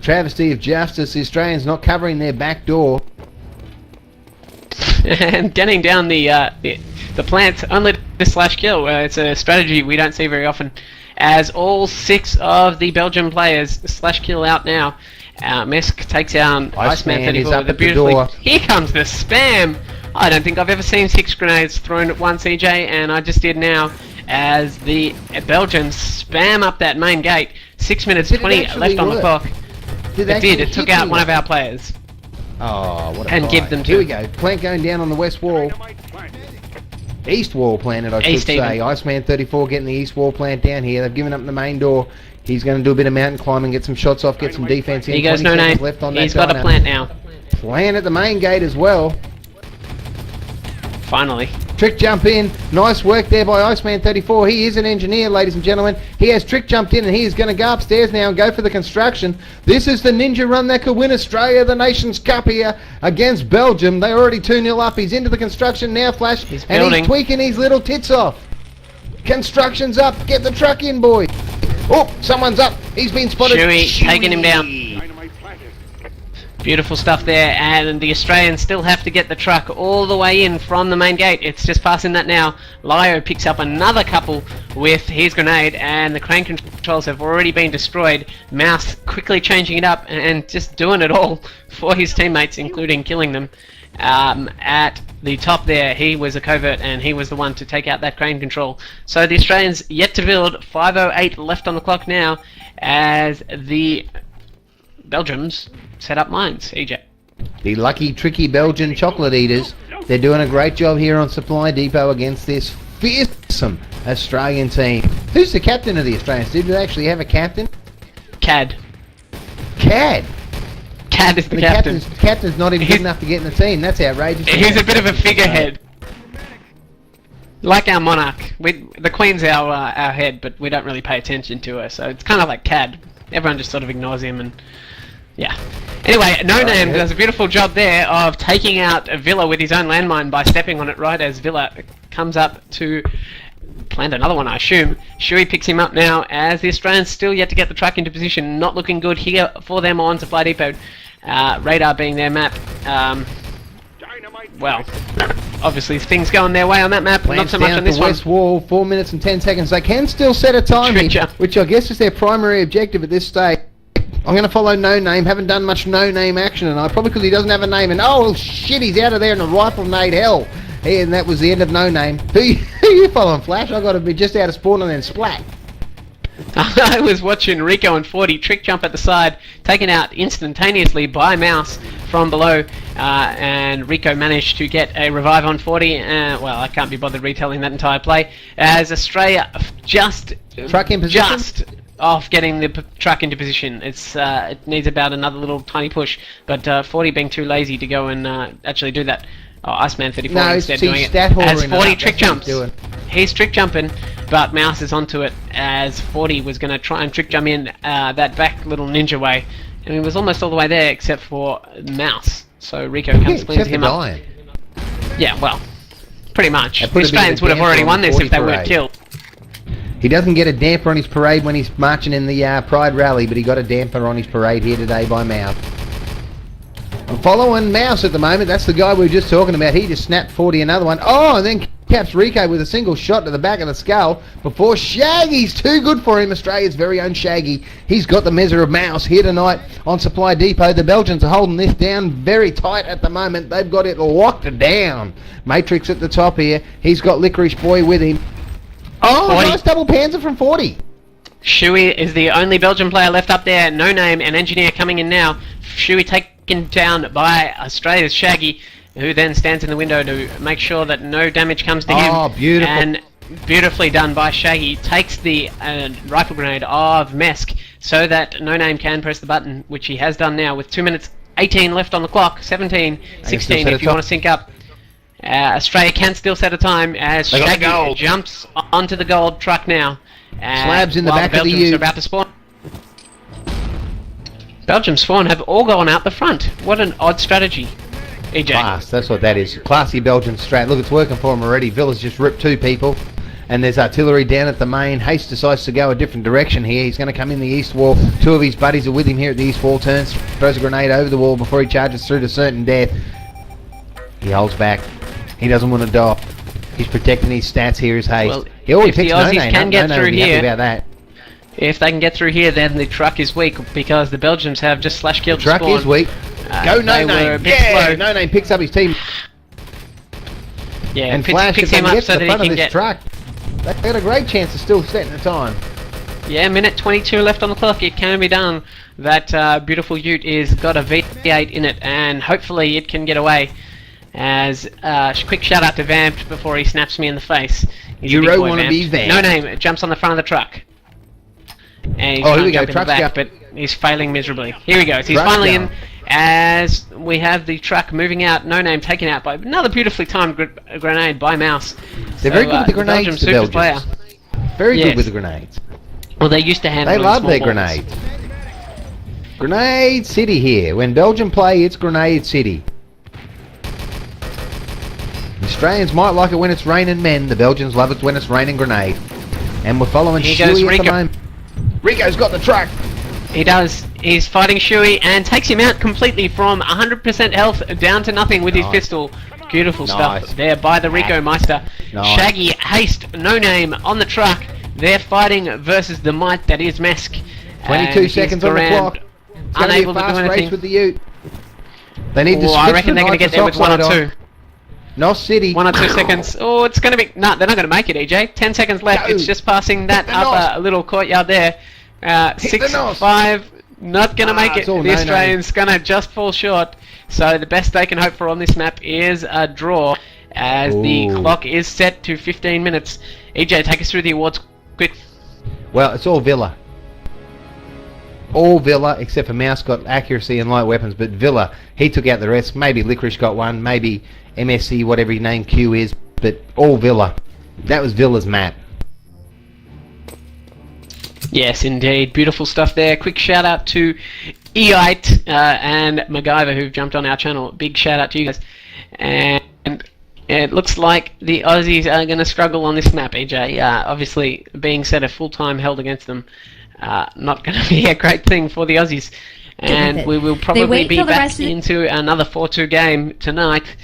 S3: Travesty of justice. The Australians not covering their back door.
S2: And getting down the plant only to slash kill. It's a strategy we don't see very often, as all 6 of the Belgian players slash kill out now. Mesk takes down Iceman
S3: Iceman is
S2: 34
S3: up
S2: with a
S3: at the
S2: beautifully...
S3: door.
S2: Here comes the spam! I don't think I've ever seen 6 grenades thrown at once, EJ, and I just did now, as the Belgians spam up that main gate. 6 minutes
S3: Did it
S2: 20
S3: actually
S2: left on the
S3: work?
S2: clock.
S3: Did
S2: It did, it took out one of our players.
S3: Oh, what a
S2: And
S3: fight.
S2: give them
S3: Here
S2: to-
S3: we go. Plant going down on the west wall. East wall planted, I should
S2: East
S3: say.
S2: even.
S3: Iceman 34 getting the east wall plant down here. They've given up the main door. He's going to do a bit of mountain climbing, get some shots off, get some defense in.
S2: Here goes
S3: 20
S2: No
S3: seconds
S2: Name.
S3: left on
S2: He's
S3: that
S2: got a
S3: diner.
S2: plant now.
S3: Plant at the main gate as well.
S2: Finally.
S3: Trick jump in. Nice work there by Iceman 34. He is an engineer, ladies and gentlemen. He has trick jumped in, and he is going to go upstairs now and go for the construction. This is the ninja run that could win Australia the Nations Cup here against Belgium. They're already 2-0 up. He's into the construction now, Flash.
S2: He's
S3: and
S2: building.
S3: he's tweaking his little tits off. Construction's up. Get the truck in, boy. Oh, someone's up. He's been spotted.
S2: Shuey taking him down. Beautiful stuff there, and the Australians still have to get the truck all the way in from the main gate. It's just passing that now. Lyo picks up another couple with his grenade, and the crane controls have already been destroyed. Mouse quickly changing it up and just doing it all for his teammates, including killing them. At the top there, he was a covert, and he was the one to take out that crane control. So the Australians yet to build. 5:08 left on the clock now, as the Belgians set up mines. EJ.
S3: The lucky, tricky Belgian chocolate eaters. They're doing a great job here on Supply Depot against this fearsome Australian team. Who's the captain of the Australians? Did they actually have a captain?
S2: Cad.
S3: Cad.
S2: Cad is the
S3: The
S2: captain.
S3: captain's not even good enough to get in the team. That's outrageous.
S2: He's a bit of a figurehead. Like our monarch. The Queen's our head, but we don't really pay attention to her, so it's kind of like Cad. Everyone just sort of ignores him, and yeah. Anyway, No Name does a beautiful job there of taking out Villa with his own landmine by stepping on it right as Villa comes up to plant another one, I assume. Shuey picks him up now, as the Australians still yet to get the truck into position. Not looking good here for them on Supply Depot. Radar being their map. Well, obviously things going their way on that map,
S3: Plants
S2: not so much
S3: down
S2: on
S3: at
S2: this
S3: the
S2: one.
S3: west wall, 4 minutes and 10 seconds. They can still set a time
S2: Trick
S3: here,
S2: jump.
S3: which I guess is their primary objective at this stage. I'm going to follow No Name. Haven't done much No Name action tonight, probably because he doesn't have a name. And oh shit, he's out of there in a rifle nade hell. And that was the end of No Name. Who you following, Flash? I got to be just out of spawn and then splat.
S2: I was watching Rico and 40 trick jump at the side, taken out instantaneously by Mouse from below, and Rico managed to get a revive on 40. Well, I can't be bothered retelling that entire play, as Australia just
S3: Truck in position?
S2: just off getting the truck into position. It needs about another little tiny push, but 40 being too lazy to go and actually do that. Oh, Iceman 34
S3: No,
S2: instead
S3: see,
S2: doing it.
S3: stat
S2: As
S3: whoring
S2: 40
S3: up,
S2: trick
S3: that's what he's
S2: jumps.
S3: doing.
S2: He's trick jumping, but Mouse is onto it, as 40 was going to try and trick jump in that back little ninja way. And he was almost all the way there except for Mouse. So Rico comes
S3: Except
S2: cleans
S3: for
S2: him up.
S3: dying.
S2: Yeah, well, pretty much.
S3: That
S2: The
S3: put a bit of a
S2: Australians would have
S3: damper
S2: already
S3: on
S2: won
S3: the
S2: this if
S3: 40
S2: they weren't
S3: parade.
S2: killed.
S3: He doesn't get a damper on his parade when he's marching in the Pride Rally, but he got a damper on his parade here today by Mouse. I'm following Mouse at the moment. That's the guy we were just talking about. He just snapped 40 another one. Oh, and then caps Rico with a single shot to the back of the skull before Shaggy's too good for him. Australia's very own Shaggy. He's got the measure of Mouse here tonight on Supply Depot. The Belgians are holding this down very tight at the moment. They've got it locked down. Matrix at the top here. He's got Licorice Boy with him. Oh,
S2: 40.
S3: nice double panzer from 40.
S2: Shuey is the only Belgian player left up there. No Name and Engineer coming in now. Shuey taken down by Australia's Shaggy, who then stands in the window to make sure that no damage comes to him.
S3: Oh, beautiful.
S2: And beautifully done by Shaggy. Takes the rifle grenade of Mesk so that No Name can press the button, which he has done now with 2 minutes 18 left on the clock. 17, 16 if you want to sync up. Australia can still set a time as
S3: They got the
S2: Shaggy
S3: gold.
S2: jumps onto the gold truck now.
S3: Slabs in the
S2: while
S3: back of the
S2: Belgians
S3: ute.
S2: are about to spawn. Belgium's spawn have all gone out the front. What an odd strategy. EJ.
S3: Class, that's what that is. Classy Belgian strat. Look, it's working for him already. Villa's just ripped 2 people. And there's artillery down at the main. Haste decides to go a different direction here. He's going to come in the east wall. 2 of his buddies are with him here at the east wall. Turns, throws a grenade over the wall before he charges through to certain death. He holds back. He doesn't want to die. He's protecting his stats here as Haste.
S2: Well,
S3: He always
S2: if the
S3: picks
S2: Aussies
S3: No-Name
S2: can
S3: up.
S2: get
S3: No-Name
S2: through
S3: will be happy
S2: here-
S3: about that.
S2: If they can get through here, then the truck is weak because the Belgians have just slash killed
S3: Truck
S2: spawn.
S3: is weak.
S2: they
S3: Go
S2: were a
S3: No-Name.
S2: bit
S3: Yeah,
S2: slow.
S3: No-Name picks up his team.
S2: Yeah,
S3: And
S2: picks,
S3: Flash,
S2: picks
S3: if they
S2: him
S3: can
S2: up
S3: get
S2: so
S3: to
S2: that
S3: the
S2: he
S3: front of
S2: can
S3: this
S2: get.
S3: truck, they've got a great chance of still setting the time.
S2: Yeah, minute 22 left on the clock. It can be done. That beautiful Ute is got a V8 in it, and hopefully it can get away. As quick shout out to Vamped before he snaps me in the face. He's a
S3: You
S2: big
S3: really
S2: boy,
S3: wanna be Vamped.
S2: No Name jumps on the front of the truck. And he's
S3: Oh, here
S2: trying
S3: we
S2: to
S3: go,
S2: jump in the
S3: truck's
S2: back,
S3: up.
S2: but he's failing miserably. Here he goes. He's
S3: Truck's
S2: finally
S3: down.
S2: in. As we have the truck moving out, No Name taken out by another beautifully timed grenade by Mouse.
S3: They're very good with the grenades,
S2: Belgium
S3: the
S2: super
S3: Belgians.
S2: player.
S3: Very
S2: Yes.
S3: good with the grenades.
S2: Well, they used to handle
S3: They love
S2: small
S3: their
S2: balls.
S3: grenades. Grenade City here. When Belgium play, it's Grenade City. Australians might like it when it's raining men. The Belgians love it when it's raining grenade. And we're following
S2: Here goes
S3: Shuey at the
S2: Rico.
S3: moment. Rico's got the truck.
S2: He does. He's fighting Shuey and takes him out completely from 100% health down to nothing with his
S3: Nice.
S2: pistol. Beautiful
S3: Nice.
S2: stuff there by the Rico Meister.
S3: Nice.
S2: Shaggy, Haste, No Name on the truck. They're fighting versus the might that is Mesk.
S3: 22
S2: And
S3: seconds
S2: he's
S3: on the
S2: around,
S3: clock. It's going to be a
S2: unable to do
S3: fast race
S2: anything.
S3: with the Ute. They need to
S2: Oh, I
S3: switch
S2: reckon
S3: the
S2: they're going to get
S3: nitrous
S2: there with 1 or
S3: oxide
S2: 2.
S3: on. Nos City.
S2: 1 or 2 seconds. Oh, it's going to be... No, they're not going to make it, EJ. 10 seconds left.
S3: Go.
S2: It's just passing that
S3: Hit the
S2: upper little courtyard there.
S3: the
S2: 6,
S3: nos.
S2: 5... Not going to make it.
S3: it's all
S2: The
S3: no-no.
S2: Australians going to just fall short. So the best they can hope for on this map is a draw, as the
S3: Ooh.
S2: clock is set to 15 minutes. EJ, take us through the awards quick.
S3: Well, it's all Villa. All Villa, except for Mouse got accuracy and light weapons, but Villa, he took out the rest. Maybe Licorice got one, maybe MSC, whatever his name Q is, but all Villa. That was Villa's map.
S2: Yes, indeed. Beautiful stuff there. Quick shout out to Eite and MacGyver who've jumped on our channel. Big shout out to you guys. And it looks like the Aussies are going to struggle on this map, EJ. Obviously, being set a full-time held against them, not going to be a great thing for the Aussies. And we will probably
S5: wait
S2: be
S5: till the
S2: back
S5: rest of-
S2: into another 4-2 game tonight,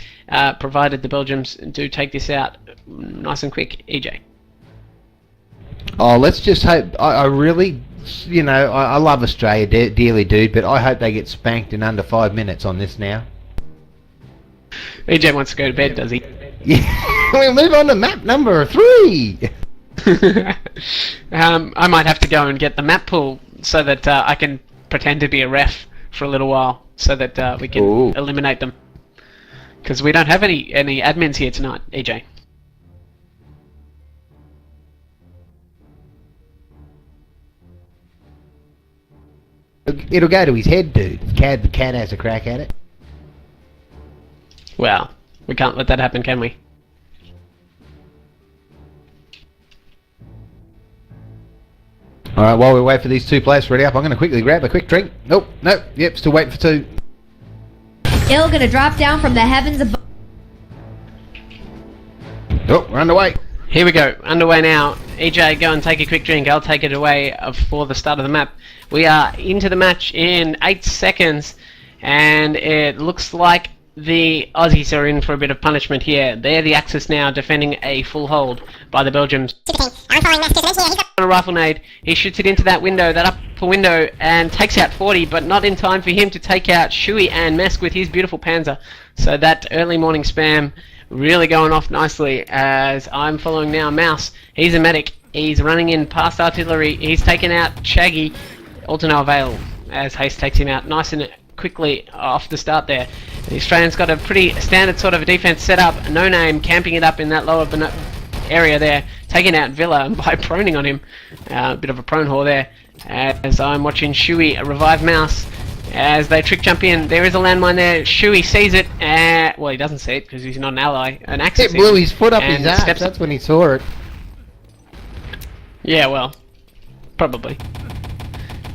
S2: provided the Belgians do take this out nice and quick, EJ.
S3: Oh, let's just hope. I really, you know, I love Australia dearly, dude, but I hope they get spanked in under 5 minutes on this now.
S2: EJ wants to go to bed, does he?
S3: Yeah, we'll move on to map number 3.
S2: I might have to go and get the map pool so that I can pretend to be a ref for a little while so that we can
S3: Ooh.
S2: eliminate them. Because we don't have any admins here tonight, EJ.
S3: It'll go to his head, dude. The cat has a crack at it.
S2: Well, we can't let that happen, can we?
S3: Alright, while we wait for these two players to ready up, I'm going to quickly grab a quick drink. Nope, yep, still waiting for two.
S5: Ill gonna drop down from the heavens above.
S3: Oh, we're underway.
S2: Here we go, underway now. EJ, go and take a quick drink. I'll take it away for the start of the map. We are into the match in 8 seconds, and it looks like the Aussies are in for a bit of punishment here. They're the Axis now, defending a full hold by the Belgians.
S4: I'm following Master here. He's got
S2: On a rifle nade, he shoots it into that window, that upper window, and takes out 40, but not in time for him to take out Shui and Mesk with his beautiful Panzer. So that early morning spam really going off nicely as I'm following now Mouse. He's a medic. He's running in past artillery. He's taken out Shaggy. All to no avail as Haste takes him out nice and quickly off the start there. The Australian's got a pretty standard sort of a defense setup. No Name camping it up in that lower area there, taking out Villa by proning on him. A bit of a prone whore there. As I'm watching Shui revive Mouse as they trick jump in. There is a landmine there. Shui sees it. Well, he doesn't see it because he's not an ally. An Axis.
S3: It blew his foot up
S2: and
S3: his ass.
S2: steps-
S3: That's when he saw it.
S2: Yeah, well, probably.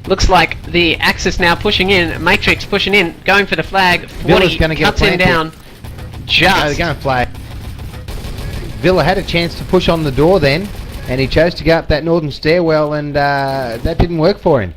S2: Looks like the Axis now pushing in. Matrix pushing in, going for the flag. 40
S3: Villa's gonna get
S2: cuts him
S3: planted.
S2: down.
S3: No, they're
S2: Just.
S3: going to flag. Villa had a chance to push on the door then, and he chose to go up that northern stairwell, and that didn't work for him.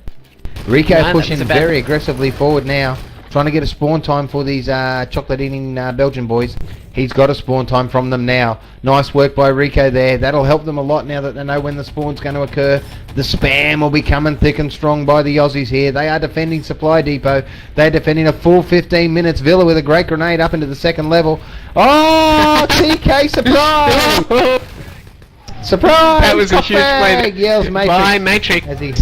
S3: Rico
S2: No, that
S3: pushing
S2: was a bad-
S3: very aggressively forward now, trying to get a spawn time for these chocolate-eating Belgian boys. He's got a spawn time from them now. Nice work by Rico there. That'll help them a lot now that they know when the spawn's going to occur. The spam will be coming thick and strong by the Aussies here. They are defending Supply Depot. They're defending a full 15 minutes. Villa with a great grenade up into the second level. Oh, TK surprise! Surprise!
S2: That was a
S3: Top
S2: huge
S3: bag!
S2: play
S3: Yells Matrix.
S2: by Matrix.
S3: As he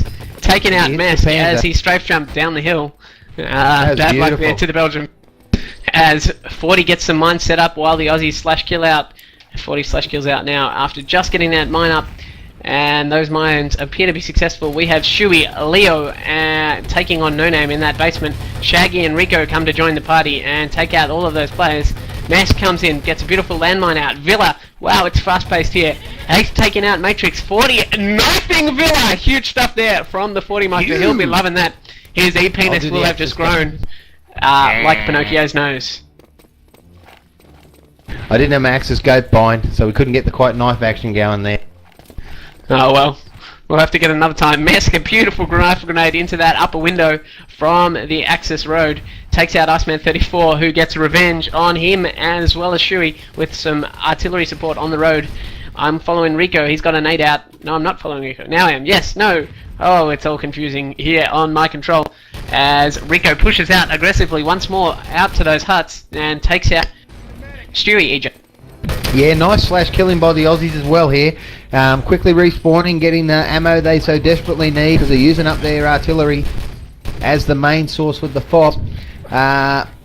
S2: Taking out
S3: hit the
S2: Mesk
S3: Panzer.
S2: as he strafe jumped down the hill.
S3: was
S2: Bad luck there
S3: beautiful.
S2: to the Belgian. As 40 gets some mine set up while the Aussies slash kill out. 40 slash kills out now after just getting that mine up. And those mines appear to be successful. We have Shui, Leo taking on No Name in that basement. Shaggy and Rico come to join the party and take out all of those players. Mesk comes in, gets a beautiful landmine out. Villa, wow, it's fast-paced here. Ace taking out Matrix. 40, knifing Villa. Huge stuff there from the 40 Master. He'll be loving that. His E-penis
S3: do
S2: will
S3: the
S2: have just
S3: extra
S2: grown like Pinocchio's nose.
S3: I didn't have my Axis scope bind, so we couldn't get the quite knife action going there.
S2: Oh well, we'll have to get another time. Mesk, a beautiful rifle grenade into that upper window from the Axis Road. Takes out Iceman 34, who gets revenge on him as well as Shui with some artillery support on the road. I'm following Rico. He's got a nade out. No, I'm not following Rico. Now I am. Yes, no. Oh, it's all confusing here on my control as Rico pushes out aggressively once more out to those huts and takes out Stewie, EJ.
S3: Yeah, nice slash killing by the Aussies as well here. Quickly respawning, getting the ammo they so desperately need because they're using up their artillery as the main source with the FOB.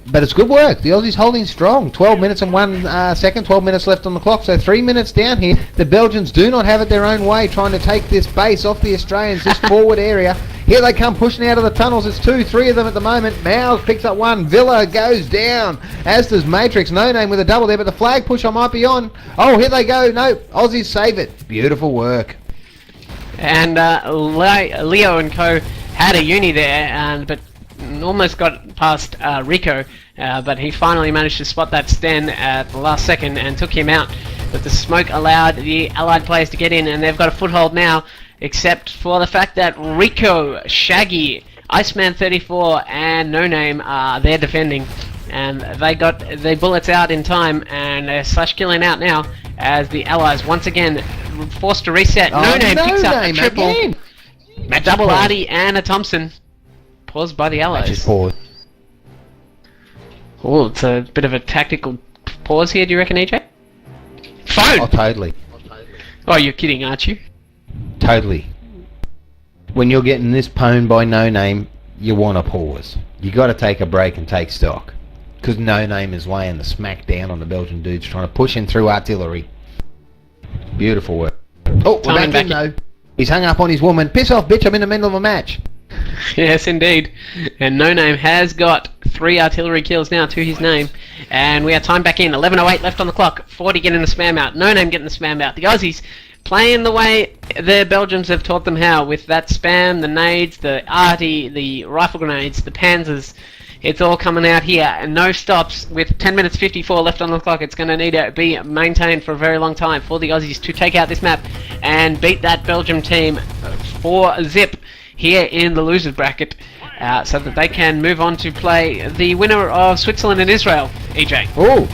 S3: But it's good work. The Aussies holding strong. 12 minutes and 1 second, 12 minutes left on the clock, so 3 minutes down here. The Belgians do not have it their own way, trying to take this base off the Australians, this forward area. Here they come pushing out of the tunnels. It's 2, 3 of them at the moment. Mouse picks up one. Villa goes down, as does Matrix. No Name with a double there, but the flag push I might be on. Oh, here they go. No, Aussies save it. Beautiful work.
S2: And Leo and co had a uni there, but almost got past Rico, but he finally managed to spot that Sten at the last second and took him out. But the smoke allowed the Allied players to get in, and they've got a foothold now, except for the fact that Rico, Shaggy, Iceman 34, and No Name are there defending. And they got the bullets out in time, and they're slash killing out now as the Allies once again forced to reset. No Name picks up a triple,
S3: again.
S2: a double Artie, and a Thompson. Paused by the Allies.
S3: Just pause.
S2: Oh, it's a bit of a tactical pause here, do you reckon, EJ? Phone!
S3: Oh, totally.
S2: Oh, you're kidding, aren't you?
S3: Totally. When you're getting this pwned by No Name, you want to pause. You got to take a break and take stock. Because No Name is laying the smack down on the Belgian dudes, trying to push in through artillery. Beautiful work. Oh, we're
S2: Timing
S3: back in
S2: back
S3: though. He's hung up on his woman. Piss off, bitch, I'm in the middle of a match.
S2: Yes, indeed. And No Name has got 3 artillery kills now to his name. And we are timed back in. 11:08 left on the clock. 40 getting the spam out. No Name getting the spam out. The Aussies playing the way the Belgians have taught them how, with that spam, the nades, the arty, the rifle grenades, the panzers. It's all coming out here, and no stops. With 10 minutes 54 left on the clock, it's going to need to be maintained for a very long time for the Aussies to take out this map and beat that Belgium team 4-0 here in the losers bracket, so that they can move on to play the winner of Switzerland and Israel, EJ.
S3: Oh,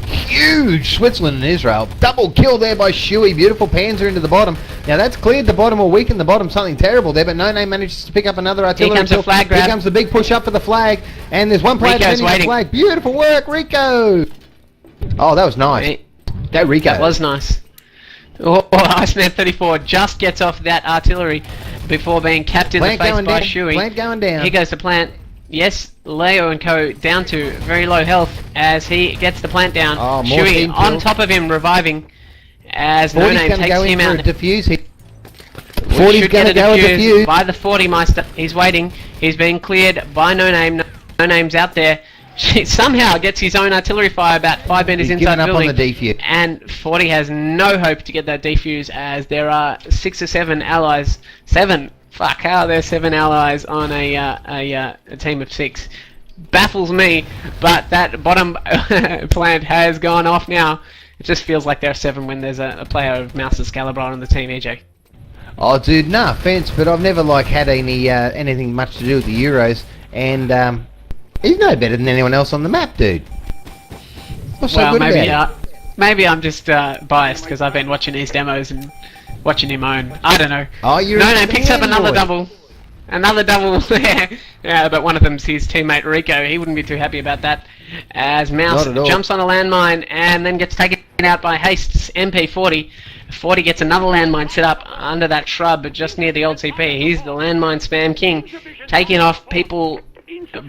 S3: huge Switzerland and Israel. Double kill there by Shuey. Beautiful panzer into the bottom. Now that's cleared the bottom or weakened the bottom. Something terrible there, but No Name manages to pick up another artillery.
S2: Here comes
S3: kill.
S2: the flag grab.
S3: Here comes the big push up for the flag. And there's one player
S2: Rico's
S3: defending the
S2: waiting.
S3: flag. Beautiful work, Rico. Oh, that was nice. Go Rico.
S2: That was nice. Oh, Iceman 34 just gets off that artillery before being capped in
S3: Plant
S2: the face
S3: going
S2: by
S3: down.
S2: Shuey.
S3: Plant going down.
S2: Here goes the plant. Yes, Leo and co down to very low health as he gets the plant down.
S3: Oh, more
S2: Shuey
S3: team
S2: on
S3: kill.
S2: top of him, reviving as No
S3: 40's
S2: Name
S3: going to
S2: takes
S3: go in
S2: him
S3: for a
S2: out.
S3: defuse.
S2: We
S3: 40's
S2: should
S3: going to
S2: get a
S3: go with
S2: defuse
S3: defuse.
S2: by the 40 Meister. He's waiting. He's being cleared by No Name. No Name's out there. She somehow gets his own artillery fire about 5 meters
S3: He's
S2: inside
S3: given
S2: the
S3: up on
S2: building.
S3: the defuse.
S2: And 40 has no hope to get that defuse as there are 6 or 7 allies. 7. Fuck, how are there 7 allies on a team of 6? Baffles me, but that bottom plant has gone off now. It just feels like there are 7 when there's a player of Mouse's caliber on the team, EJ.
S3: Oh, dude, no offense, but I've never had any anything much to do with the Euros, and he's no better than anyone else on the map, dude. What's so good about it?
S2: Maybe I'm just biased because I've been watching his demos and watching him own. I don't know.
S3: Oh, you're
S2: No,
S3: a
S2: no, picks up another
S3: fanboy.
S2: double. Another double there. Yeah, but one of them's his teammate Rico. He wouldn't be too happy about that. As Mouse
S3: Not at all.
S2: jumps on a landmine and then gets taken out by Haste's MP40. 40 gets another landmine set up under that shrub just near the old CP. He's the landmine spam king, taking off people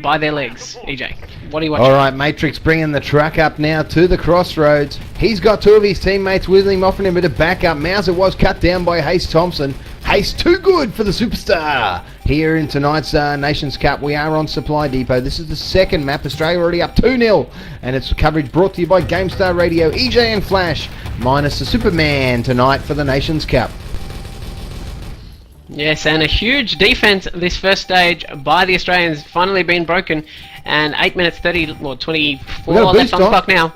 S2: by their legs. EJ, what are you watching?
S3: Alright, Matrix bringing the truck up now to the crossroads. He's got 2 of his teammates with him, offering him a bit of backup. Mauser was cut down by Haste Thompson. Haste too good for the superstar. Here in tonight's Nations Cup, we are on Supply Depot. This is the second map. Australia already up 2-0. And it's coverage brought to you by GameStar Radio, EJ and Flash, minus the Superman tonight for the Nations Cup.
S2: Yes, and a huge defense this first stage by the Australians finally been broken. And 8 minutes 30, or 24
S3: We got a
S2: left
S3: boost
S2: on the
S3: on.
S2: clock now.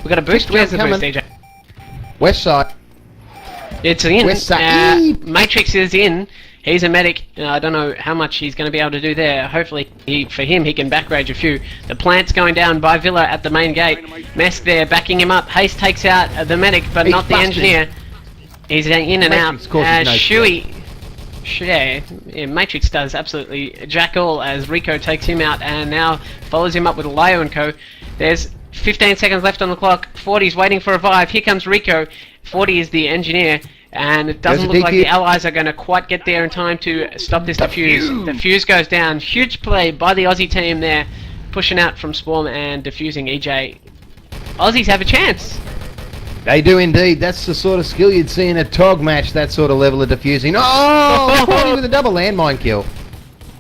S2: We got a boost.
S3: Kick
S2: Where's the
S3: jump
S2: boost,
S3: coming.
S2: EJ?
S3: West side.
S2: It's in.
S3: West side.
S2: Matrix is in. He's a medic. I don't know how much he's going to be able to do there. Hopefully, for him, he can backrage a few. The plant's going down by Villa at the main gate. Mesk there backing him up. Haste takes out the medic, but
S3: He's
S2: not the
S3: busted.
S2: engineer. He's in and
S3: Matrix
S2: out.
S3: causes no
S2: Shuey. Yeah, Matrix does absolutely jack all as Rico takes him out and now follows him up with Leo and co. There's 15 seconds left on the clock. 40's waiting for a revive. Here comes Rico. 40 is the engineer. And it doesn't
S3: There's a
S2: look like
S3: DQ.
S2: the allies are going to quite get there in time to stop this defuse. The fuse goes down. Huge play by the Aussie team there. Pushing out from Spawn and defusing EJ. Aussies have a chance.
S3: They do indeed. That's the sort of skill you'd see in a TOG match, that sort of level of defusing. Oh, 40 with a double landmine kill.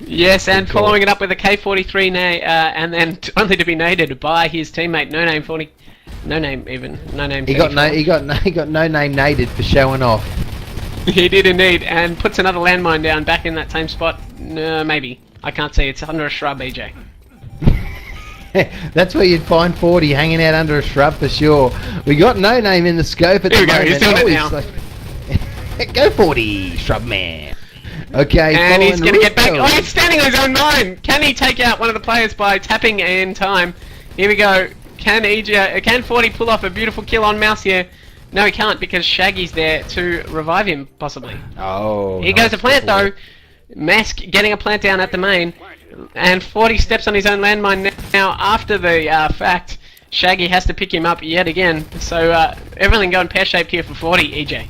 S2: Yes, and
S3: Good call.
S2: following it up with a K43 and then only to be naded by his teammate No Name 40. No name even. No name.
S3: He got
S2: 34.
S3: he got no name naded for showing off.
S2: He did indeed, and puts another landmine down back in that same spot. No, maybe. I can't see. It's under a shrub, EJ.
S3: That's where you'd find 40 hanging out under a shrub for sure. We got no name in the scope at
S2: Here
S3: the
S2: we go,
S3: moment.
S2: he's doing it
S3: he's like, go 40, shrub man. Okay,
S2: And he's
S3: following
S2: going to get back.
S3: Rico.
S2: Oh, he's standing on his own line. Can he take out one of the players by tapping in time? Here we go. Can 40 pull off a beautiful kill on Mouse here? No, he can't because Shaggy's there to revive him, possibly.
S3: Oh,
S2: Here
S3: nice
S2: goes a plant
S3: football.
S2: though. Mask getting a plant down at the main. And 40 steps on his own landmine now after the fact. Shaggy has to pick him up yet again. So everything going pear-shaped here for 40, EJ.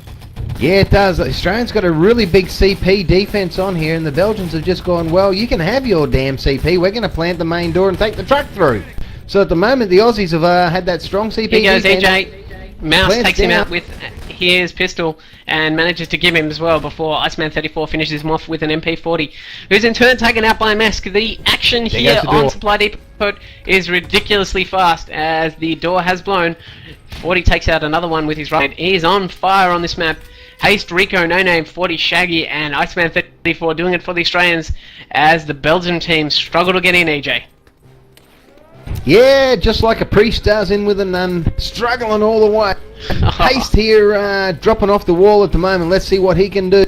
S3: Yeah, it does. Australia's got a really big CP defence on here, and the Belgians have just gone, well, you can have your damn CP. We're going to plant the main door and take the truck through. So at the moment, the Aussies have had that strong CP
S2: Here goes
S3: defense.
S2: EJ. Mouse
S3: Plants
S2: takes him
S3: down.
S2: out with his pistol and manages to give him as well before Iceman 34 finishes him off with an MP40, who's in turn taken out by Mask. The action
S3: There
S2: here
S3: goes the
S2: on
S3: door.
S2: Supply Depot is ridiculously fast as the door has blown. 40 takes out another one with his right. He's on fire on this map. Haste, Rico, No Name, 40, Shaggy, and Iceman 34 doing it for the Australians as the Belgian team struggle to get in, EJ.
S3: Yeah, just like a priest does, in with a nun, struggling all the way. Haste here, dropping off the wall at the moment. Let's see what he can do.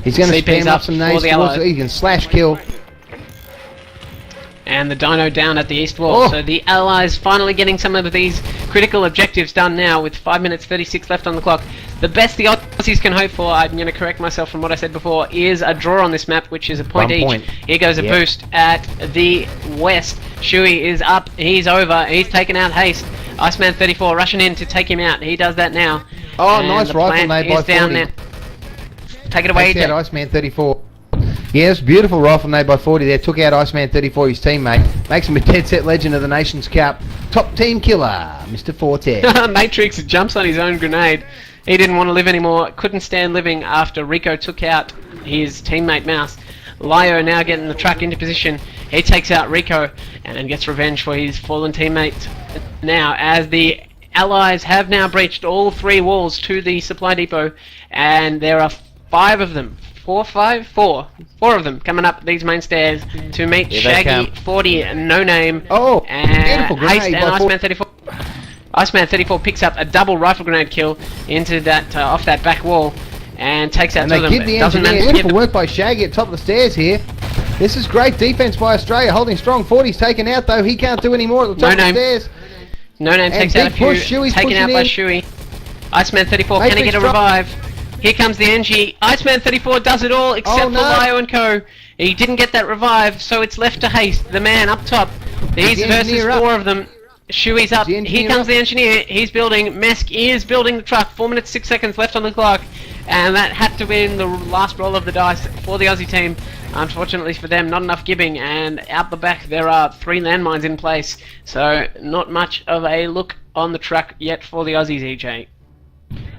S3: He's going to
S2: CP's
S3: spam
S2: up
S3: up some
S2: for
S3: nades
S2: the
S3: towards
S2: Allies.
S3: he can slash kill.
S2: And the Dino down at the east wall.
S3: Oh.
S2: So the Allies finally getting some of these critical objectives done now with 5 minutes 36 left on the clock. The best the Aussies can hope for, I'm going to correct myself from what I said before, is a draw on this map, which is a point
S3: 1
S2: each.
S3: point.
S2: Here goes a
S3: Yep.
S2: boost at the west. Shuey is up, he's over, he's taken out Haste. Iceman 34 rushing in to take him out. He does that now.
S3: Oh,
S2: And
S3: nice
S2: the
S3: rifle
S2: plant
S3: nade by
S2: is down
S3: 40.
S2: there. Take it away,
S3: Takes out
S2: EJ.
S3: Iceman 34. Yes, beautiful rifle nade by 40 there. Took out Iceman 34, his teammate. Makes him a dead set legend of the Nations Cup. Top team killer, Mr. Forte.
S2: Matrix jumps on his own grenade. He didn't want to live anymore. Couldn't stand living after Rico took out his teammate Mouse. Lyo now getting the truck into position. He takes out Rico and then gets revenge for his fallen teammate. Now, as the Allies have now breached all 3 walls to the supply depot, and there are 5 of them. 4 of them coming up these main stairs to meet
S3: Here they
S2: Shaggy,
S3: come.
S2: 40, and No Name,
S3: Oh,
S2: and
S3: beautiful grenade
S2: Haste and
S3: by
S2: Iceman 34. Iceman 34 picks up a double rifle grenade kill into that off that back wall and takes out
S3: And
S2: 2
S3: they
S2: of them.
S3: give the
S2: Doesn't
S3: engineer.
S2: manage to
S3: Beautiful
S2: get
S3: work by Shaggy at top of the stairs here. This is great defense by Australia, holding strong. 40's taken out though. He can't do any more at the top of the
S2: Name.
S3: stairs.
S2: No Name
S3: And
S2: takes out a
S3: big
S2: few.
S3: push, Shuey's
S2: Taken out
S3: pushing
S2: by
S3: in.
S2: Shuey. Iceman 34, can he
S3: Matrix
S2: get a
S3: drop.
S2: revive? Here comes the NG. Iceman 34 does it all except
S3: Oh, no.
S2: for Lyo and Co. He didn't get that revive, so it's left to Haste, the man up top. He's
S3: the
S2: versus
S3: engineer up?
S2: 4 of them. Shuey's up.
S3: the
S2: Here
S3: engineer
S2: comes
S3: up?
S2: the engineer. He's building. Mesk is building the truck. 4 minutes 6 seconds left on the clock, and that had to be the last roll of the dice for the Aussie team. Unfortunately for them, not enough gibbing, and out the back there are 3 landmines in place, so not much of a look on the truck yet for the Aussies, EJ.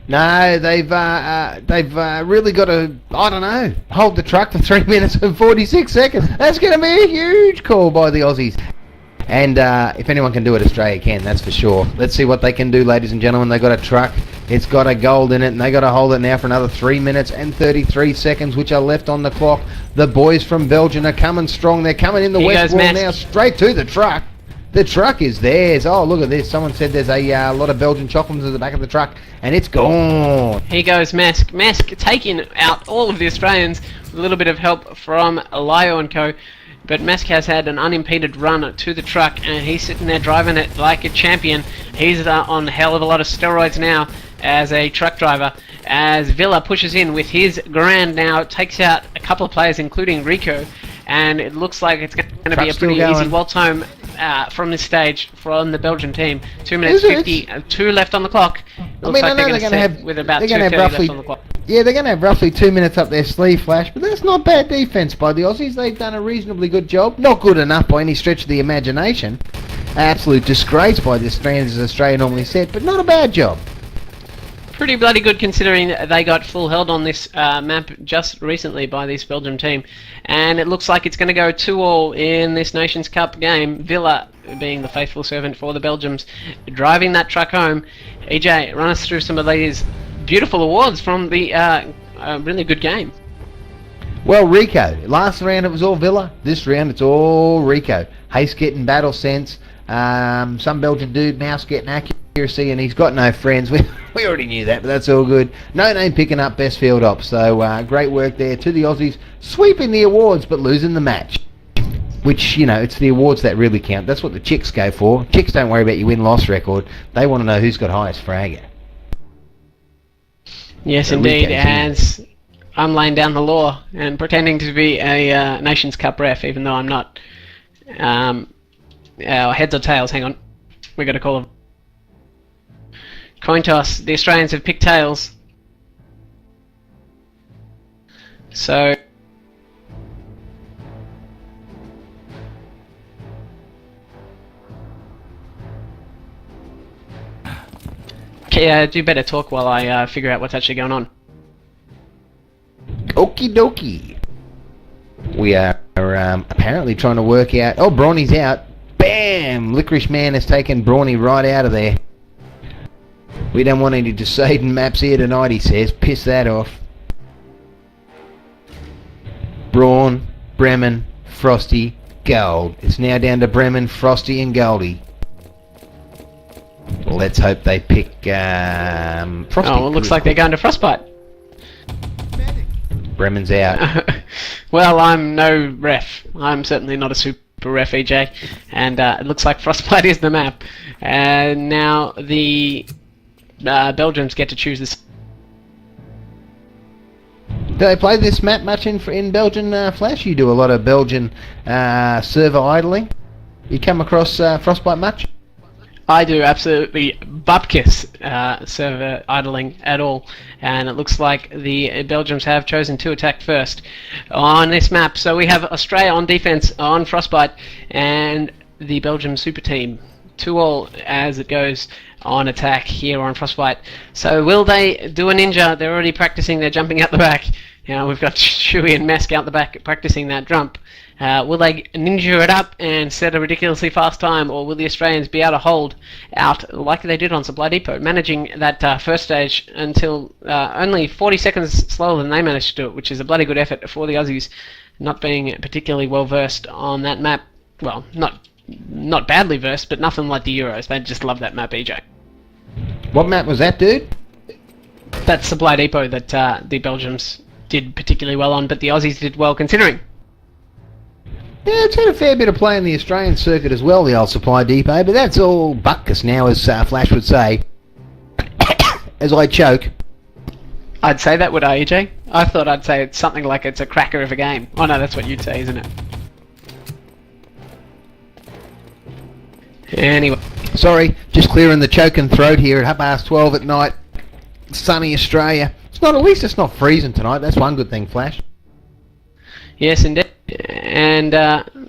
S3: No, they've really got to, I don't know, hold the truck for 3 minutes and 46 seconds. That's going to be a huge call by the Aussies. And if anyone can do it, Australia can, that's for sure. Let's see what they can do, ladies and gentlemen. They've got a truck. It's got a gold in it, and they got to hold it now for another 3 minutes and 33 seconds, which are left on the clock. The boys from Belgium are coming strong. They're coming in the
S2: Here
S3: west
S2: goes
S3: wall
S2: Mask.
S3: now, straight to the truck. The truck is theirs. Oh, look at this. Someone said there's a lot of Belgian chocolates at the back of the truck, and it's gone.
S2: Here goes Mask. Mask taking out all of the Australians with a little bit of help from Lyo and Co. But Mask has had an unimpeded run to the truck, and he's sitting there driving it like a champion. He's on a hell of a lot of steroids now as a truck driver. As Villa pushes in with his Grand now, takes out a couple of players, including Rico, and it looks like it's going to be a
S3: Truck's
S2: pretty
S3: still
S2: easy
S3: going.
S2: waltz home from this stage from the Belgian team. 2 minutes
S3: Is it?
S2: 52 left on the clock. Looks
S3: mean, I
S2: like
S3: know
S2: they're
S3: they're
S2: going to
S3: gonna
S2: set
S3: have-
S2: with about
S3: they're gonna have
S2: 2:30
S3: roughly-
S2: left on the clock.
S3: Yeah, they're going to have roughly 2 minutes up their sleeve, Flash, but that's not bad defense by the Aussies. They've done a reasonably good job. Not good enough by any stretch of the imagination. Absolute disgrace by the Australians, as Australia normally said, but not a bad job.
S2: Pretty bloody good considering they got full held on this map just recently by this Belgium team. And it looks like it's going to go 2-2 in this Nations Cup game. Villa being the faithful servant for the Belgians, driving that truck home. EJ, run us through some of these beautiful awards from the really good game.
S3: Well, Rico. Last round it was all Villa. This round it's all Rico. Haste getting battle sense. Some Belgian dude, Mouse getting accuracy, and he's got no friends. We already knew that, but that's all good. No Name picking up best field op. So great work there to the Aussies. Sweeping the awards, but losing the match. Which, you know, it's the awards that really count. That's what the chicks go for. Chicks don't worry about your win-loss record. They want to know who's got highest fragger.
S2: Yes,
S3: The
S2: indeed.
S3: Rico team.
S2: And I'm laying down the law and pretending to be a Nations Cup ref, even though I'm not. Heads or tails? Hang on, we got to call them. Coin toss. The Australians have picked tails. So okay, do better talk while I figure out what's actually going on.
S3: Okie dokie. We are apparently trying to work out... Oh, Brawny's out. Bam! Licorice Man has taken Brawny right out of there. We don't want any Desaden maps here tonight, he says. Piss that off. Brawn, Bremen, Frosty, Gold. It's now down to Bremen, Frosty and Goldie. Let's hope they pick Frosty.
S2: Oh, it looks like they're going to Frostbite.
S3: Bremen's out.
S2: Well, I'm no ref. I'm certainly not a super ref, EJ. And it looks like Frostbite is the map. And now the Belgians get to choose this.
S3: Do they play this map much in Belgian, Flash? You do a lot of Belgian server idling. You come across Frostbite much?
S2: I do absolutely bupkis server idling at all, and it looks like the Belgians have chosen to attack first on this map. So we have Australia on defense on Frostbite and the Belgium super team 2-all as it goes on attack here on Frostbite. So will they do a ninja? They're already practicing their jumping out the back. Now we've got Shuey and Mesk out the back practicing that jump. Will they ninja it up and set a ridiculously fast time, or will the Australians be able to hold out like they did on Supply Depot, managing that first stage until only 40 seconds slower than they managed to do it, which is a bloody good effort for the Aussies, not being particularly well versed on that map. Well, not badly versed, but nothing like the Euros. They just love that map, EJ.
S3: What map was that, dude?
S2: That's Supply Depot that the Belgians did particularly well on, but the Aussies did well considering.
S3: Yeah, it's had a fair bit of play in the Australian circuit as well, the old Supply Depot, but that's all bupkis now, as Flash would say. As I choke.
S2: I'd say that, would I, EJ? I thought I'd say it's something like it's a cracker of a game. Oh no, that's what you'd say, isn't it? Anyway.
S3: Sorry, just clearing the choking throat here at 12:30 at night. Sunny Australia. At least it's not freezing tonight, that's one good thing, Flash.
S2: Yes, indeed. And,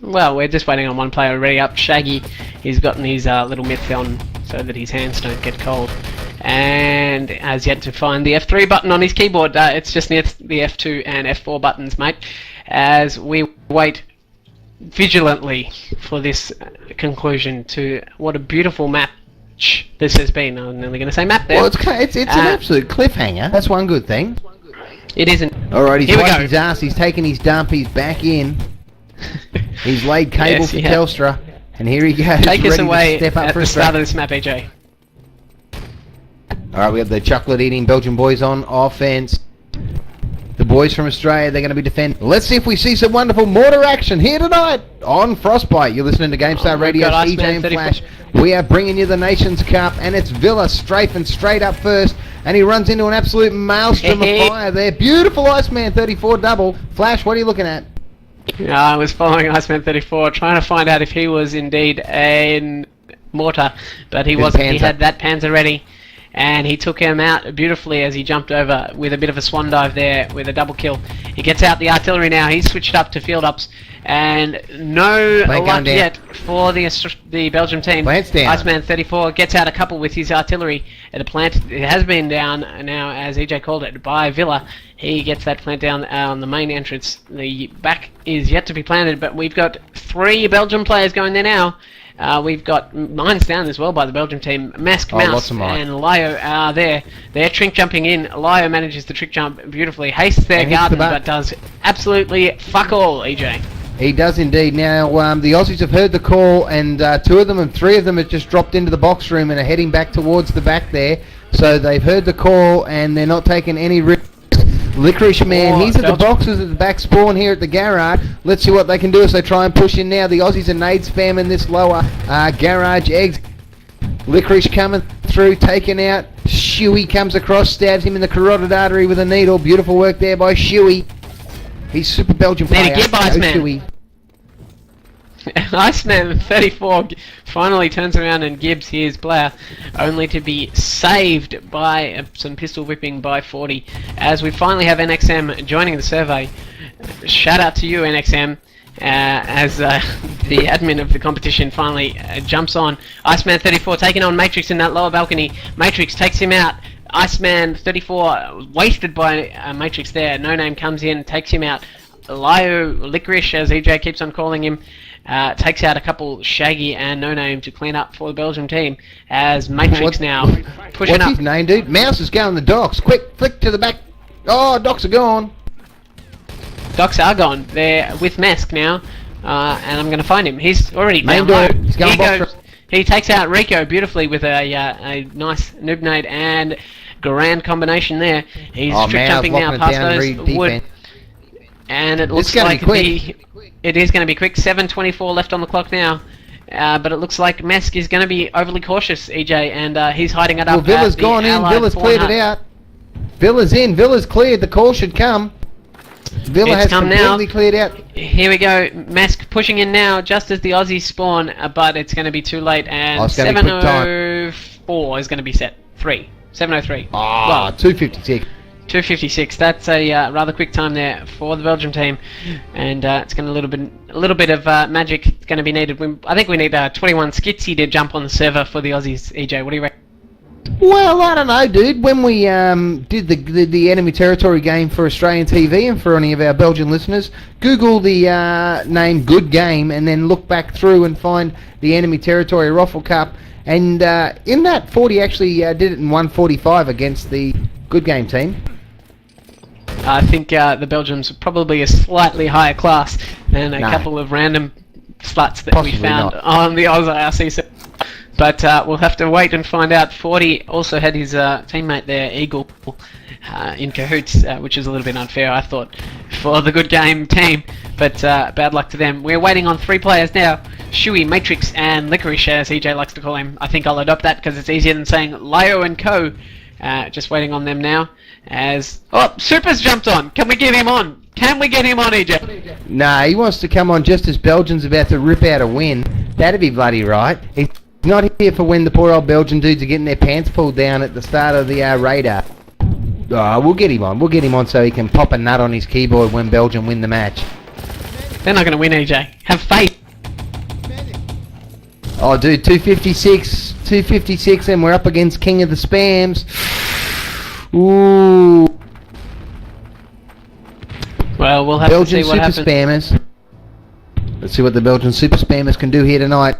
S2: well, we're just waiting on one player already up. Shaggy, he's gotten his little mitts on so that his hands don't get cold. And has yet to find the F3 button on his keyboard. It's just the F2 and F4 buttons, mate. As we wait vigilantly for this conclusion to what a beautiful match this has been. I'm nearly going to say map there.
S3: Well, it's an absolute cliffhanger. That's one good thing.
S2: It isn't.
S3: Alright, he's
S2: Here we
S3: wiped
S2: go.
S3: his ass, he's taken his dump, he's back in. He's laid cable
S2: Yes,
S3: for
S2: yeah.
S3: Telstra, and here he goes,
S2: Take us
S3: ready
S2: away
S3: to step up
S2: at
S3: for
S2: the
S3: a
S2: start
S3: strike.
S2: of this map, AJ.
S3: Alright, we have the chocolate-eating Belgian boys on offense. The boys from Australia, they're going to be defending. Let's see if we see some wonderful mortar action here tonight on Frostbite. You're listening to GameStar
S2: we've
S3: Radio,
S2: got
S3: EJ
S2: Iceman
S3: and
S2: 34.
S3: Flash. We are bringing you the Nations Cup, and it's Villa strafing straight up first, and he runs into an absolute maelstrom of fire there. Beautiful Iceman 34 double. Flash, what are you looking at?
S2: I was following Iceman 34, trying to find out if he was indeed a mortar, but he
S3: His
S2: wasn't. He
S3: Panzer.
S2: had that Panzer ready, and he took him out beautifully as he jumped over with a bit of a swan dive there with a double kill. He gets out the artillery now. He's switched up to field ups, and no
S3: Plant going
S2: luck
S3: down.
S2: yet for the Belgium team.
S3: Plant's down.
S2: Iceman 34 gets out a couple with his artillery, and the plant it has been down now, as EJ called it, by Villa. He gets that plant down on the main entrance. The back is yet to be planted, but we've got 3 Belgian players going there now. We've got mines down as well by the Belgium team. Mask,
S3: Oh, lots
S2: Mouse,
S3: of mine.
S2: and Lyo are there. They're trick jumping in. Lyo manages to trick jump beautifully. Hastes their
S3: And hits the
S2: garden,
S3: back.
S2: but does absolutely fuck all, EJ.
S3: He does indeed. Now, the Aussies have heard the call, and 2 of them and 3 of them have just dropped into the box room and are heading back towards the back there. So they've heard the call, and they're not taking any risks. Licorice Man, he's at the boxes at the back spawn here at the garage. Let's see what they can do as they try and push in now. The Aussies are nade spamming this lower garage eggs. Licorice coming through, taken out. Shuey comes across, stabs him in the carotid artery with a needle. Beautiful work there by Shuey. He's super Belgian
S2: Need a
S3: player.
S2: gear, boss
S3: Go
S2: man.
S3: Shuey.
S2: And Iceman 34 finally turns around and Gibbs, his player, only to be saved by some pistol whipping by 40. As we finally have NXM joining the survey. Shout out to you, NXM. As the admin of the competition finally jumps on. Iceman 34 taking on Matrix in that lower balcony. Matrix takes him out. Iceman 34 wasted by Matrix there. No Name comes in, takes him out. Lio Licorice, as EJ keeps on calling him, takes out a couple Shaggy and No Name to clean up for the Belgium team. As Matrix now pushing
S3: what's
S2: up.
S3: his name, dude? Mouse is going the docks. Quick, flick to the back. Oh, docks are gone.
S2: Docks are gone. They're with Mesk now, and I'm going to find him. He's already
S3: Main
S2: down
S3: door.
S2: low.
S3: He's going box.
S2: He takes out Rico beautifully with a nice noob nade and grand combination there. He's trick jumping now past those wood. And it looks like it is going to be quick. 7:24 left on the clock now. But it looks like Mesk is going to be overly cautious, EJ, and he's hiding it up.
S3: Well, Villa's gone in. Villa's cleared it out. Villa's in. Villa's cleared. The call should come. Villa has completely cleared out.
S2: Here we go. Mesk pushing in now, just as the Aussies spawn, but it's going to be too late. And 7:04 is going to be set. 7:03.
S3: Ah, 2:56.
S2: 2:56. That's a rather quick time there for the Belgium team, and it's going to a little bit of magic going to be needed. I think we need 21 Skitsy to jump on the server for the Aussies. EJ, what do you reckon?
S3: Well, I don't know, dude. When we did the enemy territory game for Australian TV and for any of our Belgian listeners, Google the name Good Game and then look back through and find the enemy territory WorldCup. And in that, 40 actually did it in 1:45 against the Good Game team.
S2: I think the Belgians are probably a slightly higher class than a couple of random sluts that we found on the Aussie RC. But we'll have to wait and find out. 40 also had his teammate there, Eagle, in cahoots, which is a little bit unfair, I thought, for the Good Game team. But bad luck to them. We're waiting on 3 players now. Shuey, Matrix, and Licorice, as EJ likes to call him. I think I'll adopt that because it's easier than saying Lio and Co. Just waiting on them now. As Super's jumped on. Can we get him on? Can we get him on, EJ?
S3: Nah, he wants to come on just as Belgium's about to rip out a win. That'd be bloody right. He's not here for when the poor old Belgian dudes are getting their pants pulled down at the start of the radar. We'll get him on. We'll get him on so he can pop a nut on his keyboard when Belgium win the match.
S2: They're not going to win, EJ. Have faith.
S3: Oh, dude, 2:56, and we're up against King of the Spams. Ooh.
S2: Well, we'll have
S3: Belgian
S2: to see what happens.
S3: Super Spammers. Let's see what the Belgian Super Spammers can do here tonight.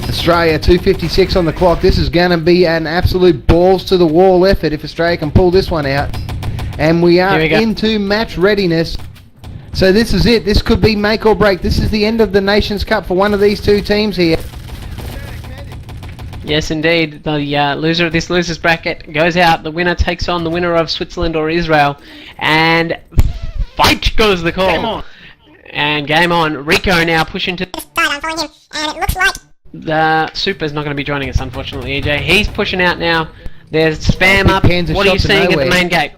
S3: Australia, 2:56 on the clock. This is going to be an absolute balls to the wall effort if Australia can pull this one out. And we are into match readiness. So this is it. This could be make or break. This is the end of the Nations Cup for one of these two teams here.
S2: Yes, indeed. The loser of this losers bracket goes out. The winner takes on the winner of Switzerland or Israel. And fight goes the call.
S4: Game on.
S2: And game on. Rico now pushing to...
S4: I'm following him, and it looks like...
S2: The Super's not going to be joining us, unfortunately, EJ. He's pushing out now. There's spam up. What are you seeing at the main gate?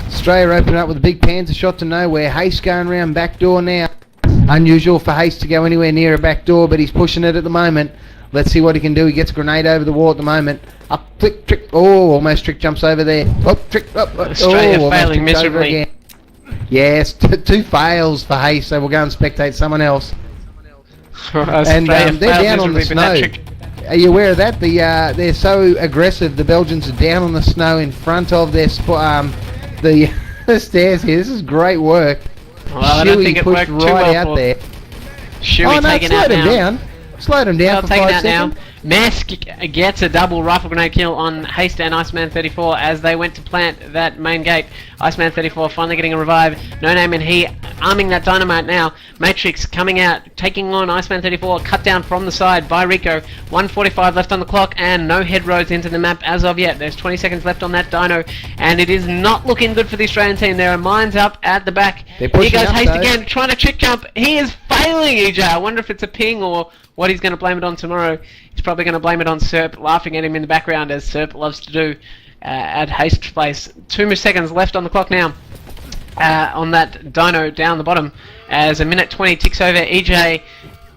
S3: Australia opening up with a big panzer shot to nowhere. Haste going around back door now. Unusual for Haste to go anywhere near a back door, but he's pushing it at the moment. Let's see what he can do. He gets a grenade over the wall at the moment. Up, flick, trick. Oh, almost trick jumps over there. Oh, trick.
S2: Australia failing miserably.
S3: Yes, 2 fails for Haste, so we'll go and spectate someone else. And they're down on the snow. Are you aware of that? They're so aggressive. The Belgians are down on the snow in front of their the stairs here. This is great work.
S2: Well, I don't think it worked too well
S3: out there.
S2: Shuey taken out now.
S3: Slowed him down for 5 seconds.
S2: Mesk gets a double rifle grenade kill on Haste and Iceman 34 as they went to plant that main gate. Iceman 34 finally getting a revive. No Name and he arming that dynamite now. Matrix coming out, taking on Iceman 34, cut down from the side by Rico. 1:45 left on the clock and no head roads into the map as of yet. There's 20 seconds left on that dyno and it is not looking good for the Australian team. There are mines up at the back. Here goes Haste again, trying to trick jump. He is failing, EJ. I wonder if it's a ping or what he's going to blame it on tomorrow. He's probably going to blame it on Serp, laughing at him in the background as Serp loves to do at Haste's place. 2 more seconds left on the clock now. on that dyno down the bottom. As a minute 20 ticks over, EJ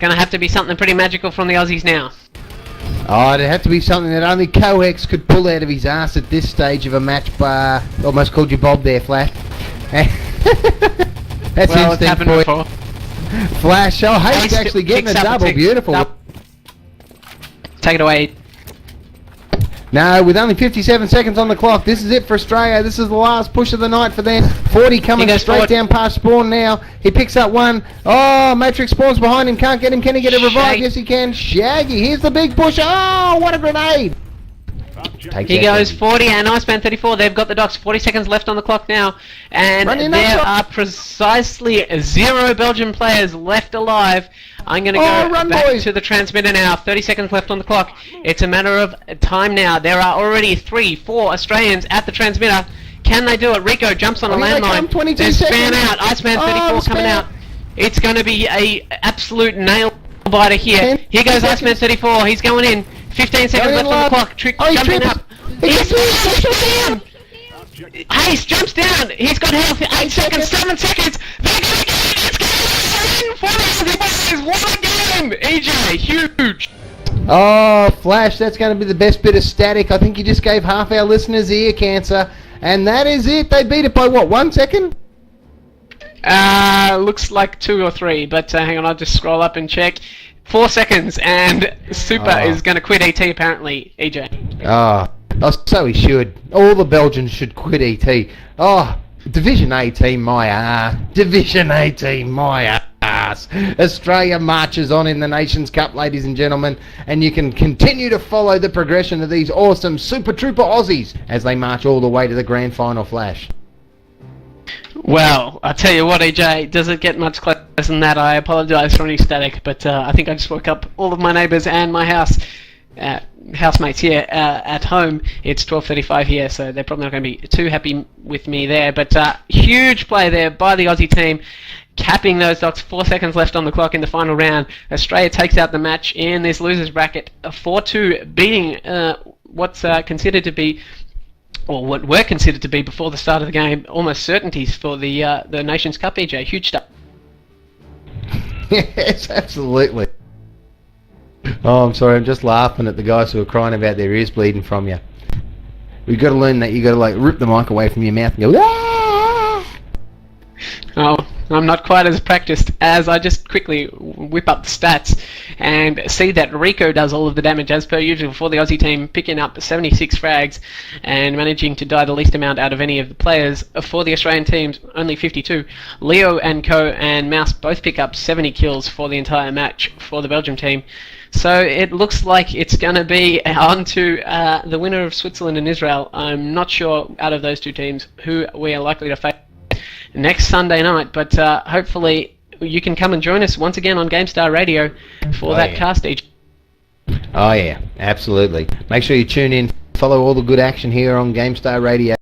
S2: gonna have to be something pretty magical from the Aussies now.
S3: Oh, it'd have to be something that only Coex could pull out of his ass at this stage of a match. Almost called you Bob there, Flash. That's
S2: Well, it's
S3: instinct
S2: happened
S3: for you.
S2: before.
S3: Flash, oh, Hayes actually getting a
S2: Picks up
S3: double.
S2: tick.
S3: Beautiful.
S2: Up. Take it away.
S3: No, with only 57 seconds on the clock, this is it for Australia. This is the last push of the night for them. 40 coming
S2: He goes
S3: straight
S2: forward.
S3: down past Spawn now. He picks up one. Oh, Matrix Spawn's behind him. Can't get him. Can he get a revive?
S2: Shag-
S3: Yes, he can. Shaggy, here's the big push. Oh, what a grenade. Takes
S2: He
S3: that
S2: goes
S3: down.
S2: 40 and Iceman 34. They've got the docks. 40 seconds left on the clock now. And
S3: Running
S2: there
S3: up.
S2: are precisely 0 Belgian players left alive. I'm going to
S3: Oh,
S2: go
S3: run,
S2: back
S3: boys.
S2: to the transmitter now. 30 seconds left on the clock. It's a matter of time now. There are already 3-4 Australians at the transmitter. Can they do it? Rico jumps on a
S3: Here they come,
S2: landmine.
S3: 22
S2: There's
S3: seconds.
S2: Span out. Iceman
S3: Oh,
S2: 34
S3: the
S2: coming
S3: Span.
S2: out. It's going to be a absolute nail biter here.
S3: 10
S2: Here goes
S3: seconds.
S2: Iceman 34. He's going in. 15 seconds
S3: Going in,
S2: left on the
S3: lad.
S2: clock.
S3: Oh, he
S2: Jumping
S3: trips.
S2: up.
S3: He
S2: He's
S3: trips.
S2: down. Hayes jumps down. He's got health. 8 seconds. 7 seconds. They're going to get it. It's going to what a game. EJ, huge.
S3: Oh, Flash, that's going to be the best bit of static. I think you just gave half our listeners ear cancer. And that is it. They beat it by what, 1 second?
S2: Looks like 2 or 3, but hang on, I'll just scroll up and check. 4 seconds, and Super
S3: Oh.
S2: is going to quit ET apparently, EJ.
S3: Oh, so he should. All the Belgians should quit ET. Oh, Division A team, my ass. Division A team, my ass. Australia marches on in the Nations Cup, ladies and gentlemen, and you can continue to follow the progression of these awesome Super Trooper Aussies as they march all the way to the grand final, Flash.
S2: Well, I tell you what, EJ, does it get much closer than that? I apologise for any static, but I think I just woke up all of my neighbours and my housemates here at home. It's 12:35 here, so they're probably not going to be too happy with me there. But huge play there by the Aussie team, capping those docks. 4 seconds left on the clock in the final round. Australia takes out the match in this losers bracket, 4-2, beating what's considered to be, or what were considered to be before the start of the game, almost certainties for the Nations Cup. EJ, huge stuff.
S3: Yes, absolutely. Oh, I'm sorry, I'm just laughing at the guys who are crying about their ears bleeding from you. We've got to learn that you've got to like rip the mic away from your mouth and go, "Ah!"
S2: Oh, I'm not quite as practiced as I just quickly whip up the stats and see that Rico does all of the damage as per usual for the Aussie team, picking up 76 frags and managing to die the least amount out of any of the players. For the Australian teams, only 52. Leo and Co and Mouse both pick up 70 kills for the entire match for the Belgium team. So it looks like it's going to be on to the winner of Switzerland and Israel. I'm not sure out of those two teams who we are likely to face next Sunday night, but hopefully you can come and join us once again on GameStar Radio for that
S3: yeah.
S2: cast each.
S3: Oh yeah, absolutely. Make sure you tune in, follow all the good action here on GameStar Radio.